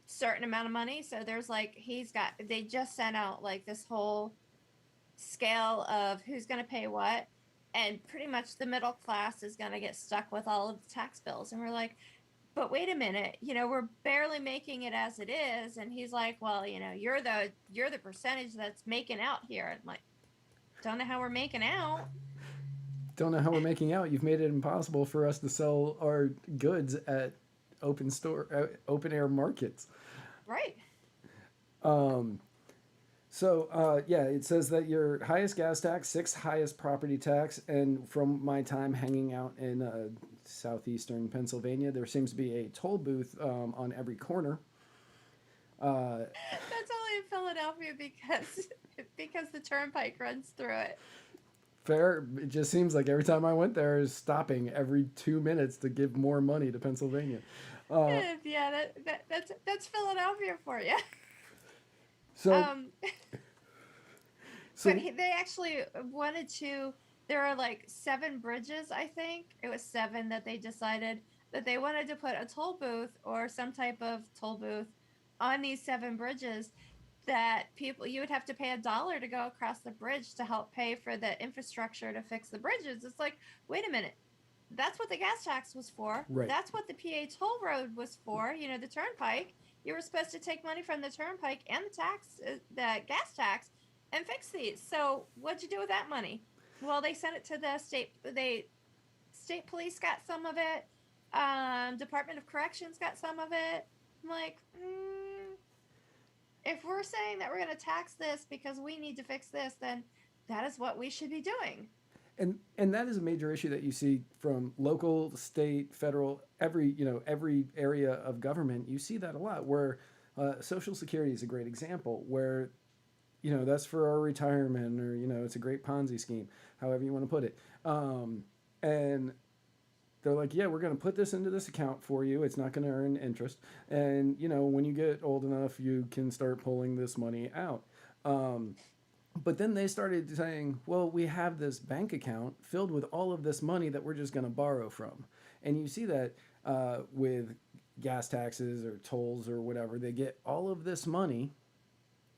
certain amount of money. So there's like, they just sent out like this whole scale of who's going to pay what, and pretty much the middle class is going to get stuck with all of the tax bills. And we're like, but wait a minute, we're barely making it as it is. And he's like, well, you're the percentage that's making out here. And I'm like, don't know how we're making out. Don't know how we're making out. You've made it impossible for us to sell our goods at open air markets. Right. So yeah, it says that your highest gas tax, 6th highest property tax, and from my time hanging out in southeastern Pennsylvania, there seems to be a toll booth on every corner. That's only in Philadelphia because the turnpike runs through it. Fair. It just seems like every time I went there, is stopping every 2 minutes to give more money to Pennsylvania. Yeah, that's Philadelphia for you. So, but they actually wanted to. There are like 7 bridges, I think. It was 7 that they decided that they wanted to put a toll booth or some type of toll booth on these 7 bridges, that you would have to pay $1 to go across the bridge to help pay for the infrastructure to fix the bridges. It's like, wait a minute. That's what the gas tax was for. Right. That's what the PA toll road was for. The turnpike. You were supposed to take money from the turnpike and the gas tax, and fix these. So what'd you do with that money? Well, they sent it to the state. State police got some of it. Department of Corrections got some of it. I'm like, if we're saying that we're going to tax this because we need to fix this, then that is what we should be doing. And that is a major issue that you see from local, state, federal, every area of government. You see that a lot, where Social Security is a great example where, that's for our retirement, or, it's a great Ponzi scheme, however you want to put it. And they're like, yeah, we're going to put this into this account for you. It's not going to earn interest. And, when you get old enough, you can start pulling this money out. But then they started saying, well, we have this bank account filled with all of this money that we're just going to borrow from. And you see that with gas taxes or tolls or whatever. They get all of this money,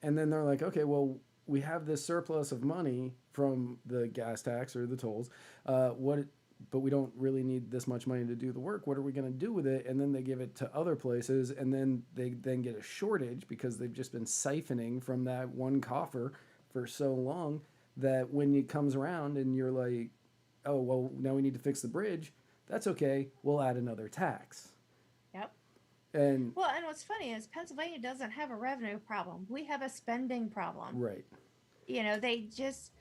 and then they're like, okay, well, we have this surplus of money from the gas tax or the tolls. But we don't really need this much money to do the work. What are we going to do with it? And then they give it to other places, and then they then get a shortage because they've just been siphoning from that one coffer for so long that when it comes around and you're like, oh, well, now we need to fix the bridge, that's okay. We'll add another tax. Yep. And what's funny is Pennsylvania doesn't have a revenue problem. We have a spending problem. right. They just,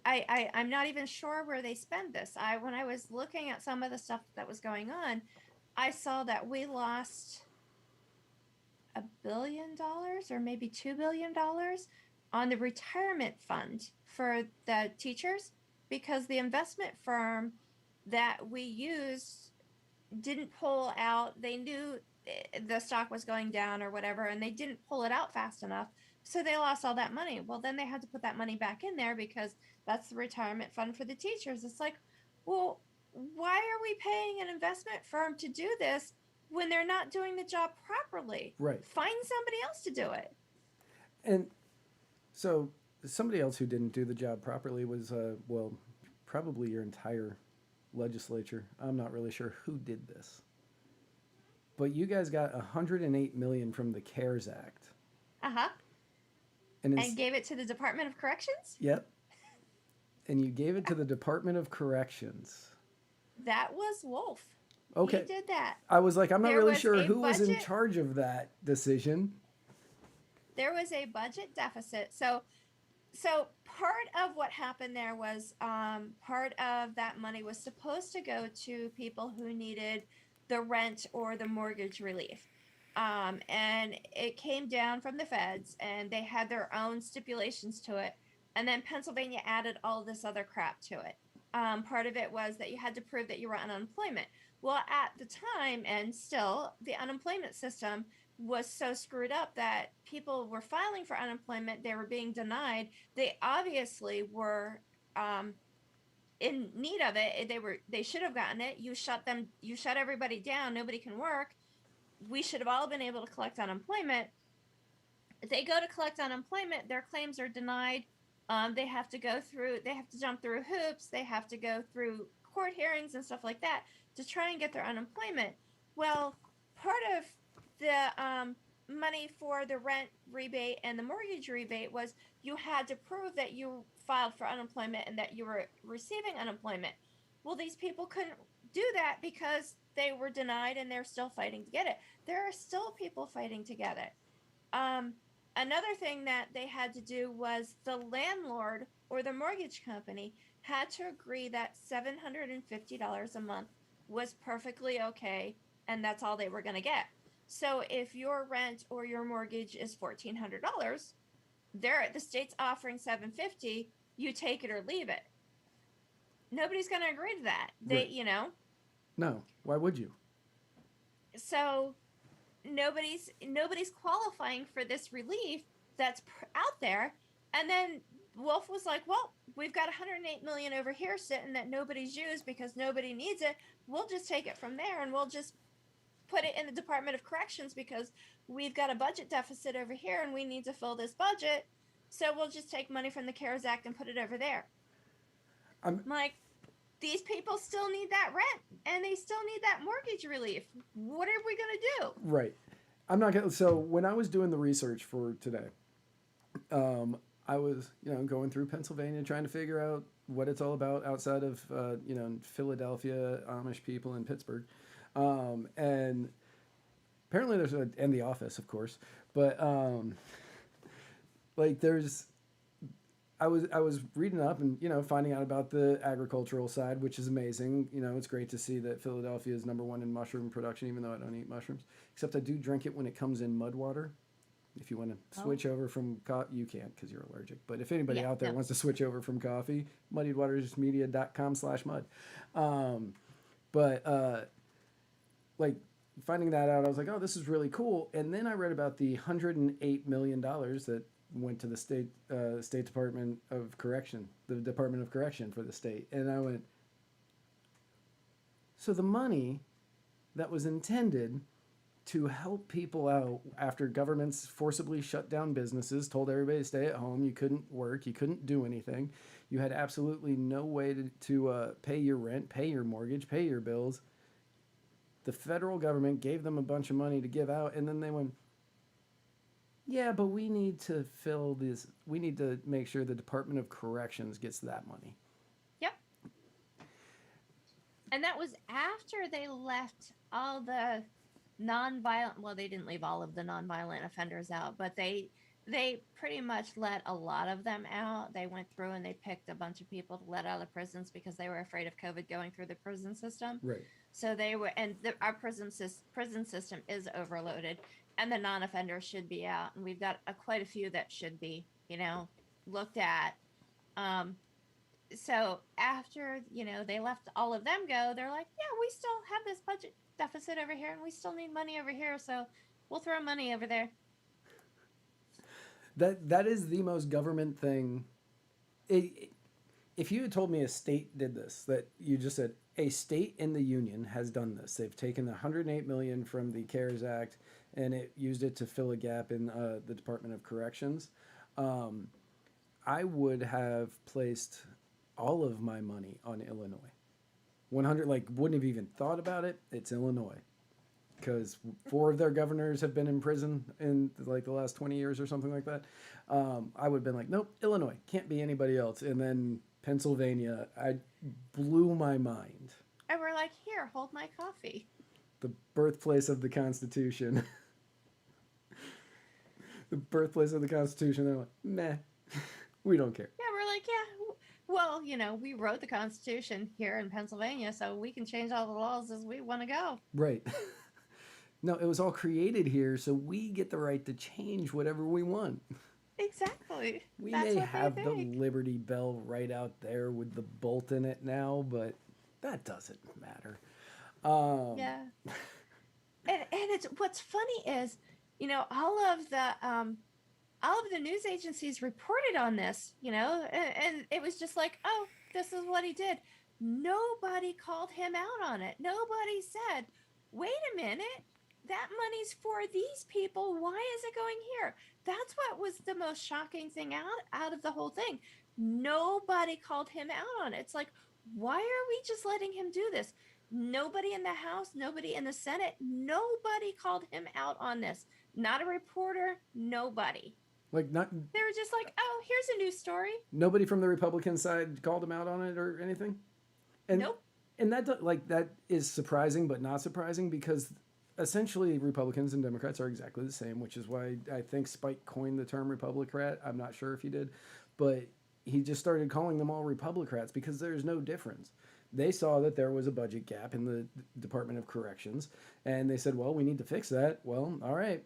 I'm not even sure where they spend this. When I was looking at some of the stuff that was going on, I saw that we lost $1 billion or maybe $2 billion on the retirement fund for the teachers, because the investment firm that we used didn't pull out. They knew the stock was going down or whatever, and they didn't pull it out fast enough. So they lost all that money. Well, then they had to put that money back in there because that's the retirement fund for the teachers. It's like, well, why are we paying an investment firm to do this when they're not doing the job properly? Right. Find somebody else to do it. And so somebody else who didn't do the job properly was, probably your entire legislature. I'm not really sure who did this. But you guys got $108 million from the CARES Act. Uh-huh. And gave it to the Department of Corrections? Yep. And you gave it to the Department of Corrections. That was Wolf. Okay. He did that. I was like, I'm not really sure who was in budget- charge of that decision. There was a budget deficit. So part of what happened there was part of that money was supposed to go to people who needed the rent or the mortgage relief. And it came down from the feds, and they had their own stipulations to it. And then Pennsylvania added all this other crap to it. Part of it was that you had to prove that you were on unemployment. Well, at the time, and still, the unemployment system was so screwed up that people were filing for unemployment. They were being denied. They obviously were in need of it. They should have gotten it. You shut everybody down. Nobody can work. We should have all been able to collect unemployment. They go to collect unemployment. Their claims are denied. They have to jump through hoops. They have to go through court hearings and stuff like that to try and get their unemployment. Well, part of the money for the rent rebate and the mortgage rebate was you had to prove that you filed for unemployment and that you were receiving unemployment. Well, these people couldn't do that because they were denied, and they're still fighting to get it. There are still people fighting to get it. Another thing that they had to do was the landlord or the mortgage company had to agree that $750 a month was perfectly okay, and that's all they were going to get. So if your rent or your mortgage is $1,400, the state's offering $750. You take it or leave it. Nobody's going to agree to that. Right. No. Why would you? So nobody's qualifying for this relief that's out there. And then Wolf was like, well, we've got $108 million over here sitting that nobody's used because nobody needs it. We'll just take it from there, and we'll just put it in the Department of Corrections because we've got a budget deficit over here and we need to fill this budget. So we'll just take money from the CARES Act and put it over there. I'm like, these people still need that rent, and they still need that mortgage relief. What are we going to do? Right. I'm not going to. So when I was doing the research for today, I was, going through Pennsylvania trying to figure out what it's all about outside of, Philadelphia, Amish people, and Pittsburgh. And apparently there's and The Office, of course. But, I was reading up and, finding out about the agricultural side, which is amazing. It's great to see that Philadelphia is #1 in mushroom production, even though I don't eat mushrooms. Except I do drink it when it comes in mud water. If you want to switch over from coffee, you can't because you're allergic. But if anybody Yeah, out there no. wants to switch over from coffee, muddiedwatersmedia.com/mud. But like finding that out, I was like, oh, this is really cool. And then I read about the $108 million that went to the State Department of Correction, the Department of Correction for the state. And I went, so the money that was intended to help people out after governments forcibly shut down businesses, told everybody to stay at home, you couldn't work, you couldn't do anything, you had absolutely no way to pay your rent, pay your mortgage, pay your bills. The federal government gave them a bunch of money to give out, and then they went, yeah, but we need to fill this, we need to make sure the Department of Corrections gets that money. Yep. And that was after they left all the nonviolent, well, they didn't leave all of the nonviolent offenders out, but they pretty much let a lot of them out. They went through and they picked a bunch of people to let out of prisons because they were afraid of COVID going through the prison system. Right. So they were, and our prison system is overloaded, and the non-offenders should be out, and we've got quite a few that should be, looked at. So after they left all of them go, they're like, yeah, we still have this budget deficit over here, and we still need money over here, so we'll throw money over there. That is the most government thing. If you had told me a state did this, that you just said a state in the union has done this, they've taken the $108 million from the CARES Act and it used it to fill a gap in the Department of Corrections, I would have placed all of my money on Illinois. 100, like, wouldn't have even thought about it. It's Illinois. Because 4 of their governors have been in prison in like the last 20 years or something like that. I would have been like, nope, Illinois, can't be anybody else. And then Pennsylvania, I blew my mind. And we're like, here, hold my coffee. The birthplace of the Constitution. The birthplace of the Constitution. They're like, meh, we don't care. Yeah, we're like, yeah, well, we wrote the Constitution here in Pennsylvania, so we can change all the laws as we want to go. Right. No, it was all created here, so we get the right to change whatever we want. Exactly. We That's may what have they the think. Liberty Bell right out there with the bolt in it now, but that doesn't matter. Yeah. And it's what's funny is, all of the news agencies reported on this, and it was just like, oh, this is what he did. Nobody called him out on it. Nobody said, wait a minute, that money's for these people. Why is it going here? That's what was the most shocking thing out of the whole thing. Nobody called him out on it. It's like, why are we just letting him do this? Nobody in the House, nobody in the Senate, nobody called him out on this. Not a reporter, nobody. Like not. They were just like, oh, here's a news story. Nobody from the Republican side called him out on it or anything. And, Nope. And that is surprising, but not surprising because essentially Republicans and Democrats are exactly the same, which is why I think Spike coined the term Republicrat. I'm not sure if he did, but he just started calling them all Republicrats because there's no difference. They saw that there was a budget gap in the Department of Corrections, and they said, well, we need to fix that. Well, all right,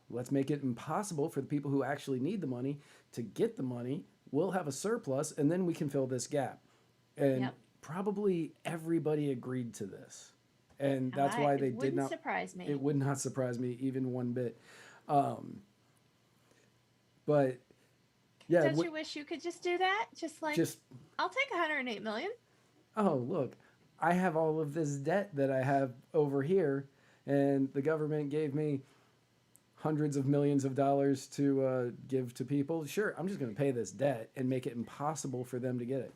let's make it impossible for the people who actually need the money to get the money. We'll have a surplus, and then we can fill this gap. And Yep. probably everybody agreed to this. And that's why they did not. Surprise me. It would not surprise me even one bit. But yeah. Don't you wish you could just do that? Just I'll take 108 million. Oh, look, I have all of this debt that I have over here, and the government gave me hundreds of millions of dollars to give to people. Sure, I'm just going to pay this debt and make it impossible for them to get it.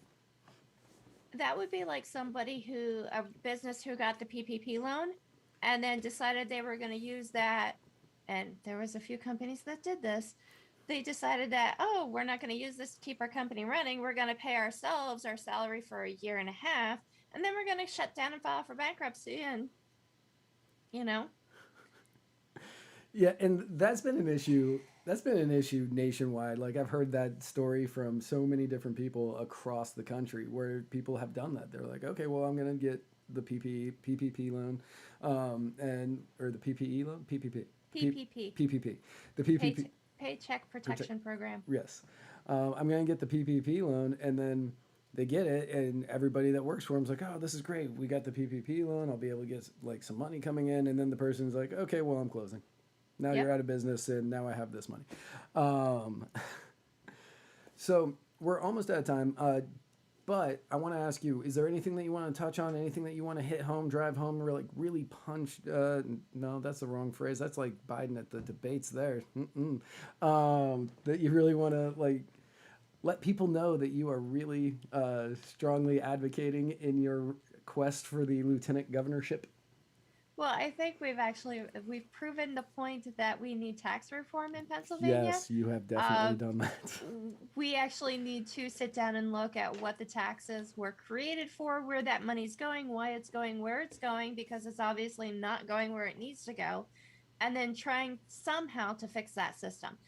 That would be like a business who got the PPP loan and then decided they were going to use that. And there was a few companies that did this. They decided that, oh, we're not going to use this to keep our company running. We're going to pay ourselves our salary for a year and a half. And then we're going to shut down and file for bankruptcy. And, Yeah, and that's been an issue. That's been an issue nationwide. Like I've heard that story from so many different people across the country where people have done that. They're like, okay, well, I'm going to get the PPP loan, or the PPE loan, PPP. PPP. PPP. The PPP. Paycheck Protection Program. Yes. I'm going to get the PPP loan, and then they get it, and everybody that works for them's like, oh, this is great. We got the PPP loan. I'll be able to get like some money coming in. And then the person's like, okay, well, I'm closing. Now Yep. you're out of business, and now I have this money. So we're almost out of time. But I want to ask you, is there anything that you want to touch on? Anything that you want to hit home, drive home, or like really punch? No, that's the wrong phrase. That's like Biden at the debates there. That you really want to like let people know that you are really strongly advocating in your quest for the lieutenant governorship? Well, I think we've proven the point that we need tax reform in Pennsylvania. Yes, you have definitely done that. We actually need to sit down and look at what the taxes were created for, where that money's going, why it's going where it's going, because it's obviously not going where it needs to go, and then trying somehow to fix that system.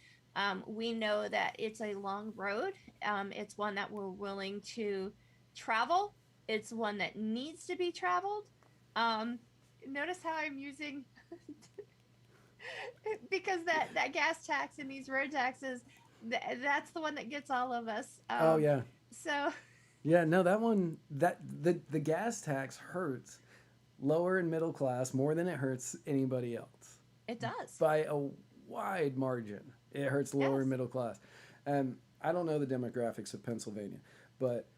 We know that it's a long road. It's one that we're willing to travel. It's one that needs to be traveled. Notice how I'm using because that gas tax and these road taxes, that's the one that gets all of us. Oh yeah. So yeah, no, that one, that the gas tax hurts lower and middle class more than it hurts anybody else. it does. By a wide margin. It hurts lower Yes. and middle class. And I don't know the demographics of Pennsylvania, but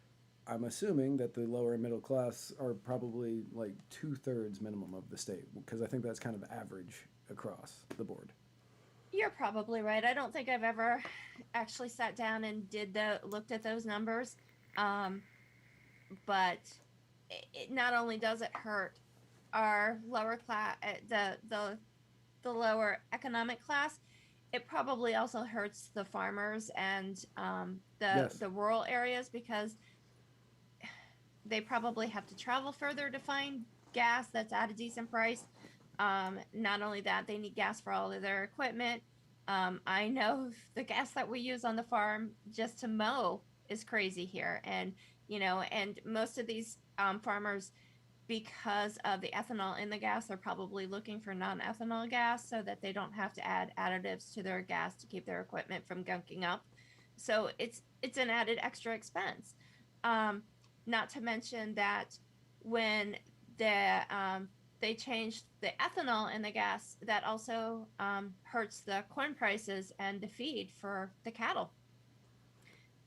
I'm assuming that the lower and middle class are probably like 2/3 minimum of the state, because I think that's kind of average across the board. You're probably right. I don't think I've ever actually sat down and looked at those numbers. But it not only does it hurt our lower class, the lower economic class, it probably also hurts the farmers and Yes. the rural areas, because they probably have to travel further to find gas that's at a decent price. Not only that, they need gas for all of their equipment. I know the gas that we use on the farm just to mow is crazy here. And, and most of these farmers, because of the ethanol in the gas, are probably looking for non-ethanol gas so that they don't have to add additives to their gas to keep their equipment from gunking up. So it's an added extra expense. Not to mention that when they changed the ethanol in the gas, that also hurts the corn prices and the feed for the cattle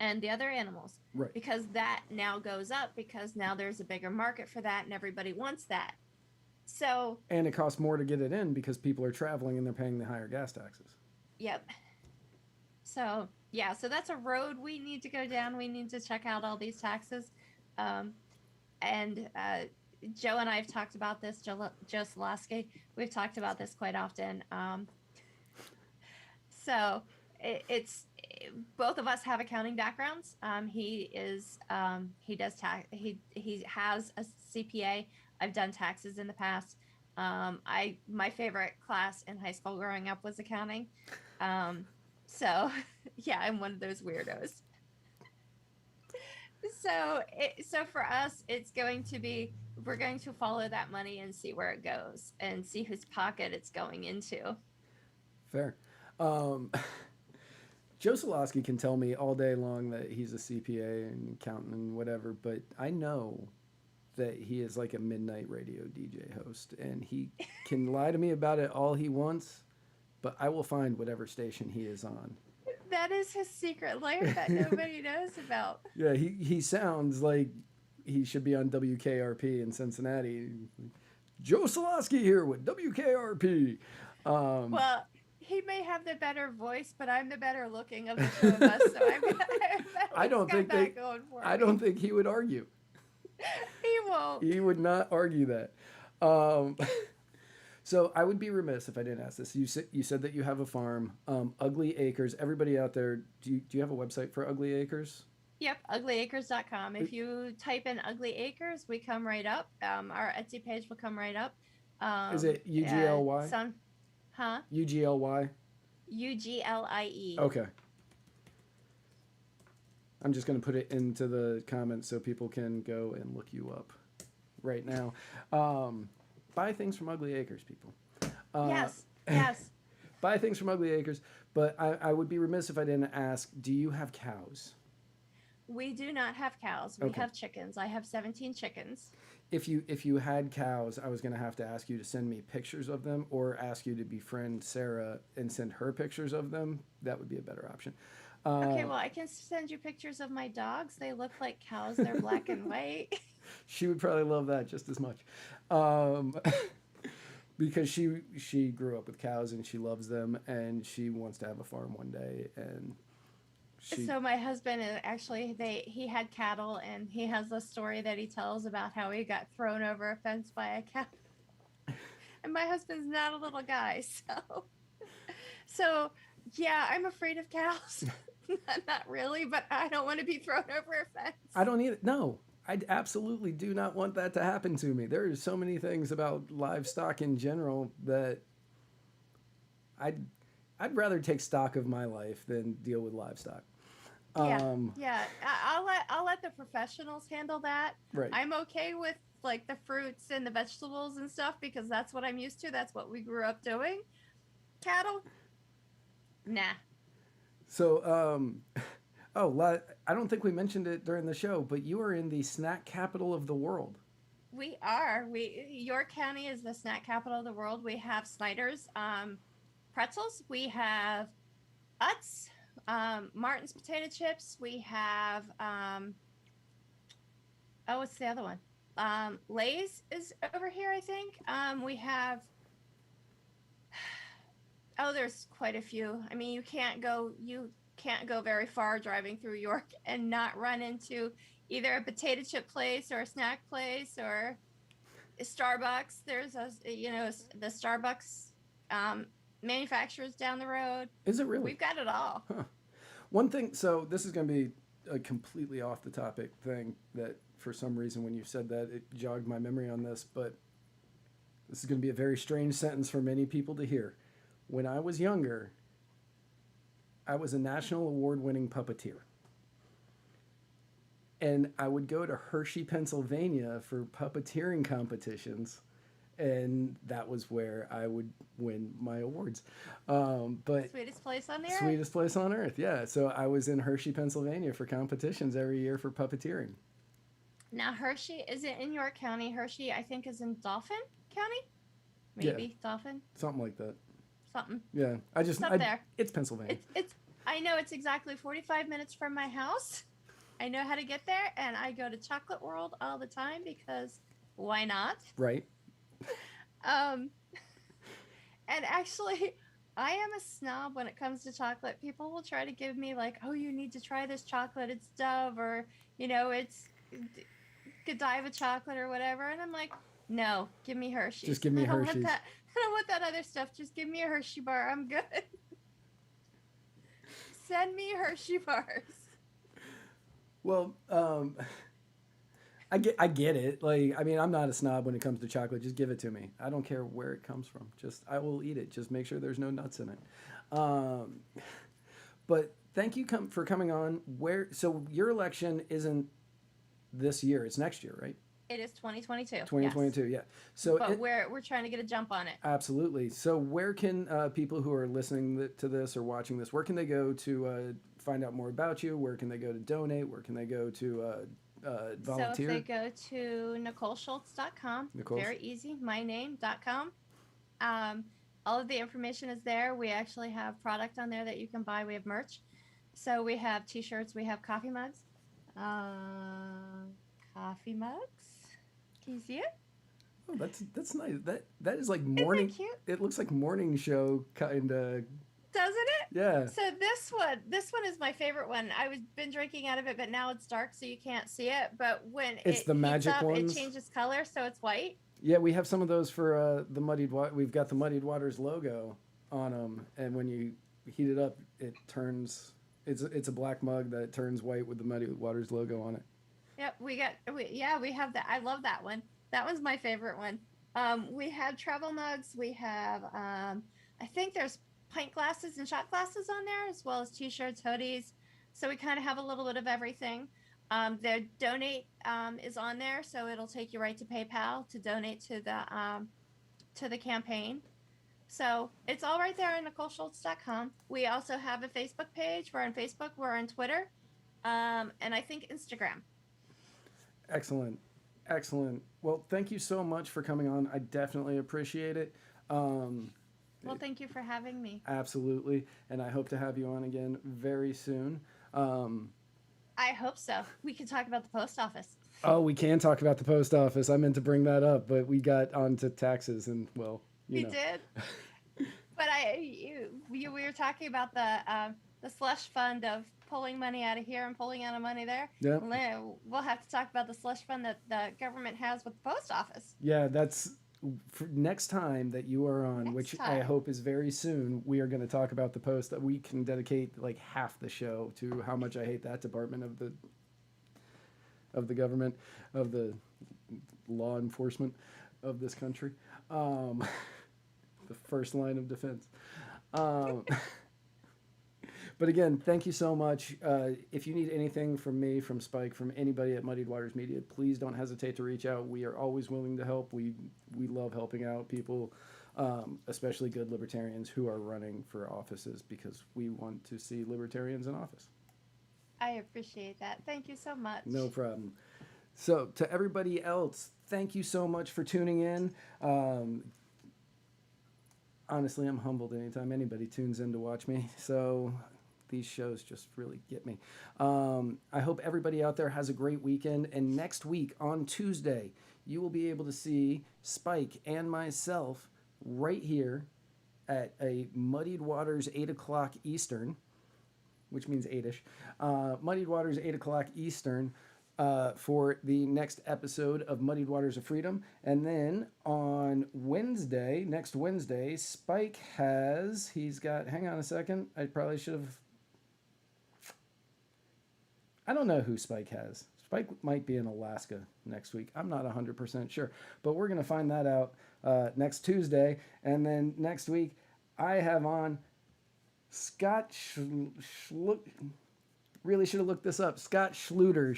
and the other animals. Right. Because that now goes up, because now there's a bigger market for that and everybody wants that. So, And it costs more to get it in because people are traveling and they're paying the higher gas taxes. yep. So, yeah, so that's a road we need to go down. We need to check out all these taxes. And Joe and I have talked about this, Joe Solosky. We've talked about this quite often. So it's both of us have accounting backgrounds. He does tax. He has a CPA. I've done taxes in the past. My favorite class in high school growing up was accounting. So yeah, I'm one of those weirdos. So for us, it's going to be, we're going to follow that money and see where it goes and see whose pocket it's going into. Fair. Joe Solosky can tell me all day long that he's a CPA and accountant and whatever, but I know that he is like a midnight radio DJ host, and he can lie to me about it all he wants, but I will find whatever station he is on. That is his secret life that nobody knows about. Yeah, he sounds like he should be on WKRP in Cincinnati. Joe Solosky here with WKRP. Well, he may have the better voice, but I'm the better looking of the two of us, so I don't think he would argue. He won't. He would not argue that. So I would be remiss if I didn't ask this. You said that you have a farm, Ugly Acres. Everybody out there, do you have a website for Ugly Acres? Yep, uglyacres.com. If you type in Ugly Acres, we come right up. Our Etsy page will come right up. Is it UGLY? UGLY? UGLIE. Okay. I'm just going to put it into the comments so people can go and look you up right now. Buy things from Ugly Acres, people. Yes. buy things from Ugly Acres. But I would be remiss if I didn't ask, do you have cows? We do not have cows. We Okay. have chickens. I have 17 chickens. If you had cows, I was going to have to ask you to send me pictures of them, or ask you to befriend Sarah and send her pictures of them. That would be a better option. Okay, well, I can send you pictures of my dogs. They look like cows. They're black and white. She would probably love that just as much, because she grew up with cows and she loves them, and she wants to have a farm one day. And So my husband actually he had cattle, and he has a story that he tells about how he got thrown over a fence by a cow. And my husband's not a little guy, so yeah, I'm afraid of cows. Not really, but I don't want to be thrown over a fence. I don't need it. No, I absolutely do not want that to happen to me. There are so many things about livestock in general that I'd rather take stock of my life than deal with livestock. Yeah. I'll let the professionals handle that. Right. I'm okay with like the fruits and the vegetables and stuff because that's what I'm used to. That's what we grew up doing. Cattle, nah. So, I don't think we mentioned it during the show, but you are in the snack capital of the world. We are. York County is the snack capital of the world. We have Snyder's pretzels. We have Utz, Martin's potato chips. We have what's the other one? Lay's is over here, I think. We have there's quite a few. I mean, you can't go very far driving through York and not run into either a potato chip place or a snack place or a Starbucks. There's the Starbucks manufacturers down the road. Is it really? We've got it all. Huh. One thing, so this is going to be a completely off the topic thing that for some reason when you said that, it jogged my memory on this, but this is going to be a very strange sentence for many people to hear. When I was younger, I was a national award-winning puppeteer. And I would go to Hershey, Pennsylvania for puppeteering competitions, and that was where I would win my awards. But Sweetest place on the earth. Sweetest place on earth, yeah. So I was in Hershey, Pennsylvania for competitions every year for puppeteering. Now, Hershey isn't in York County. Hershey, I think, is in Dauphin County. Maybe Dauphin. Something like that. Something. Yeah, It's up there. It's Pennsylvania. I know it's exactly 45 minutes from my house. I know how to get there, and I go to Chocolate World all the time because why not? Right. And actually, I am a snob when it comes to chocolate. People will try to give me like, oh, you need to try this chocolate. It's Dove, or it's Godiva chocolate or whatever. And I'm like, no, give me Hershey's. Just give me Hershey's. I don't want that other stuff. Just give me a Hershey bar. I'm good. Send me Hershey bars. Well, I get it. Like, I mean, I'm not a snob when it comes to chocolate. Just give it to me. I don't care where it comes from. I will eat it. Just make sure there's no nuts in it. But thank you for coming on. So your election isn't this year. It's next year, right? It is 2022. 2022, yes. Yeah. So but we're trying to get a jump on it. Absolutely. So where can people who are listening to this or watching this, where can they go to find out more about you? Where can they go to donate? Where can they go to volunteer? So if they go to NicoleShultz.com, very easy, myname.com. All of the information is there. We actually have product on there that you can buy. We have merch. So we have t-shirts. We have coffee mugs. Coffee mugs. Can you see it? Oh, that's nice. That is like morning. Isn't it cute? It looks like morning show kind of. Doesn't it? Yeah. So this one is my favorite one. I've been drinking out of it, but now it's dark, so you can't see it. But when it's the magic up, ones. it changes color, so it's white. Yeah, we have some of those for the Muddied Water. We've got the Muddied Waters logo on them, and when you heat it up, it turns. It's a black mug that turns white with the Muddied Waters logo on it. Yep, we have that. I love that one. That one's my favorite one. We have travel mugs. We have, I think there's pint glasses and shot glasses on there, as well as t-shirts, hoodies. So we kind of have a little bit of everything. The donate is on there, so it'll take you right to PayPal to donate to the campaign. So it's all right there on NicoleShultz.com. We also have a Facebook page. We're on Facebook. We're on Twitter. And I think Instagram. Excellent. Excellent. Well, thank you so much for coming on. I definitely appreciate it. Well, thank you for having me. Absolutely. And I hope to have you on again very soon. I hope so. We can talk about the post office. Oh, we can talk about the post office. I meant to bring that up, but we got onto taxes and, well, you know. did. But we were talking about the slush fund of pulling money out of here and pulling out of money there. Yeah. We'll have to talk about the slush fund that the government has with the post office. Yeah, that's for next time that you are on, which I hope is very soon. We are going to talk about the post. That we can dedicate like half the show to how much I hate that department of the government, of the law enforcement of this country. The first line of defense. But again, thank you so much. If you need anything from me, from Spike, from anybody at Muddied Waters Media, please don't hesitate to reach out. We are always willing to help. We love helping out people, especially good libertarians who are running for offices, because we want to see libertarians in office. I appreciate that. Thank you so much. No problem. So to everybody else, thank you so much for tuning in. Honestly, I'm humbled anytime anybody tunes in to watch me. So these shows just really get me. I hope everybody out there has a great weekend. And next week on Tuesday, you will be able to see Spike and myself right here at a Muddied Waters 8 o'clock Eastern, which means 8-ish. Muddied Waters 8 o'clock Eastern. For the next episode of Muddied Waters of Freedom. And then on Wednesday, next Wednesday, Spike he's got, hang on a second, I probably should have, I don't know who Spike has. Spike might be in Alaska next week. I'm not 100% sure, but we're going to find that out next Tuesday. And then next week, I have on Scott really should have looked this up. Scott Schluter.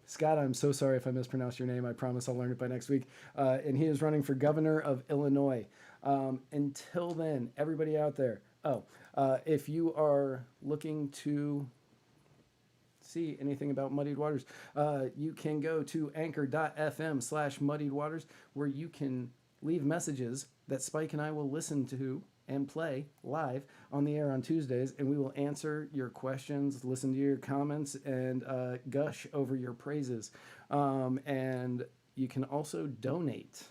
Scott, I'm so sorry if I mispronounced your name. I promise I'll learn it by next week. And he is running for governor of Illinois. Until then, everybody out there. If you are looking to see anything about Muddied Waters, you can go to anchor.fm/Muddied Waters, where you can leave messages that Spike and I will listen to and play live on the air on Tuesdays, and we will answer your questions, listen to your comments, and gush over your praises. And you can also donate,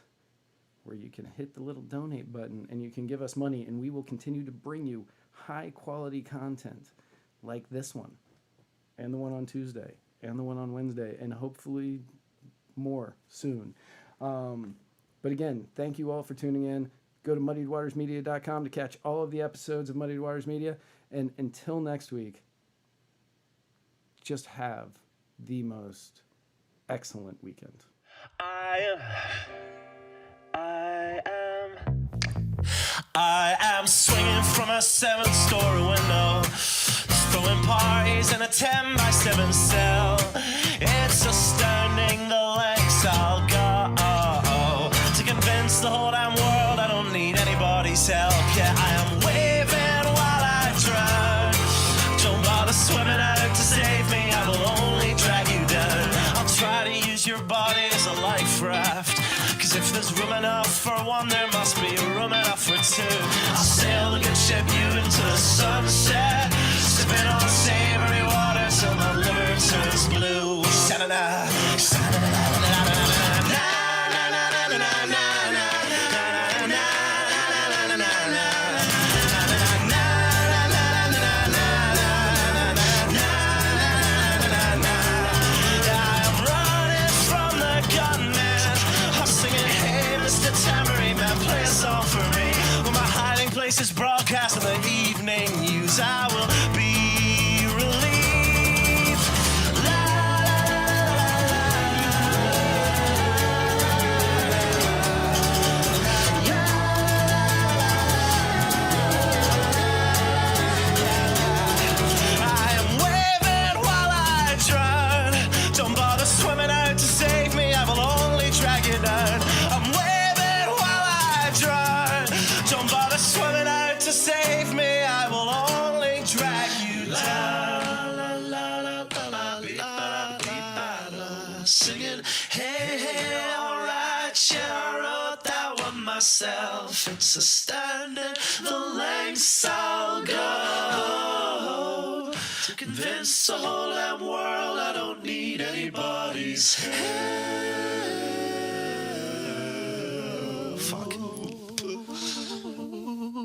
where you can hit the little donate button and you can give us money, and we will continue to bring you high quality content like this one, and the one on Tuesday, and the one on Wednesday, and hopefully more soon. But again, thank you all for tuning in. Go to muddiedwatersmedia.com to catch all of the episodes of Muddied Waters Media. And until next week, just have the most excellent weekend. I am swinging from a 7-story window, throwing parties in a 10-by-7 cell. It's astounding the lengths I'll go to convince the whole damn world I don't need anybody's help. Yeah, I am waving while I drown. Don't bother swimming out to save me, I will only drag you down. I'll try to use your body as a life raft, cause if there's room enough for one, there must be room enough for two. I'll sail the good ship you into the sunset, sipping on savory water till my liver turns blue. Sha-na-na, sha-na-na-na-na-na-na-na. Places broadcast in the evening news. I will be bet you I wrote that one myself. It's astounding the lengths I'll go to convince the whole damn world I don't need anybody's help.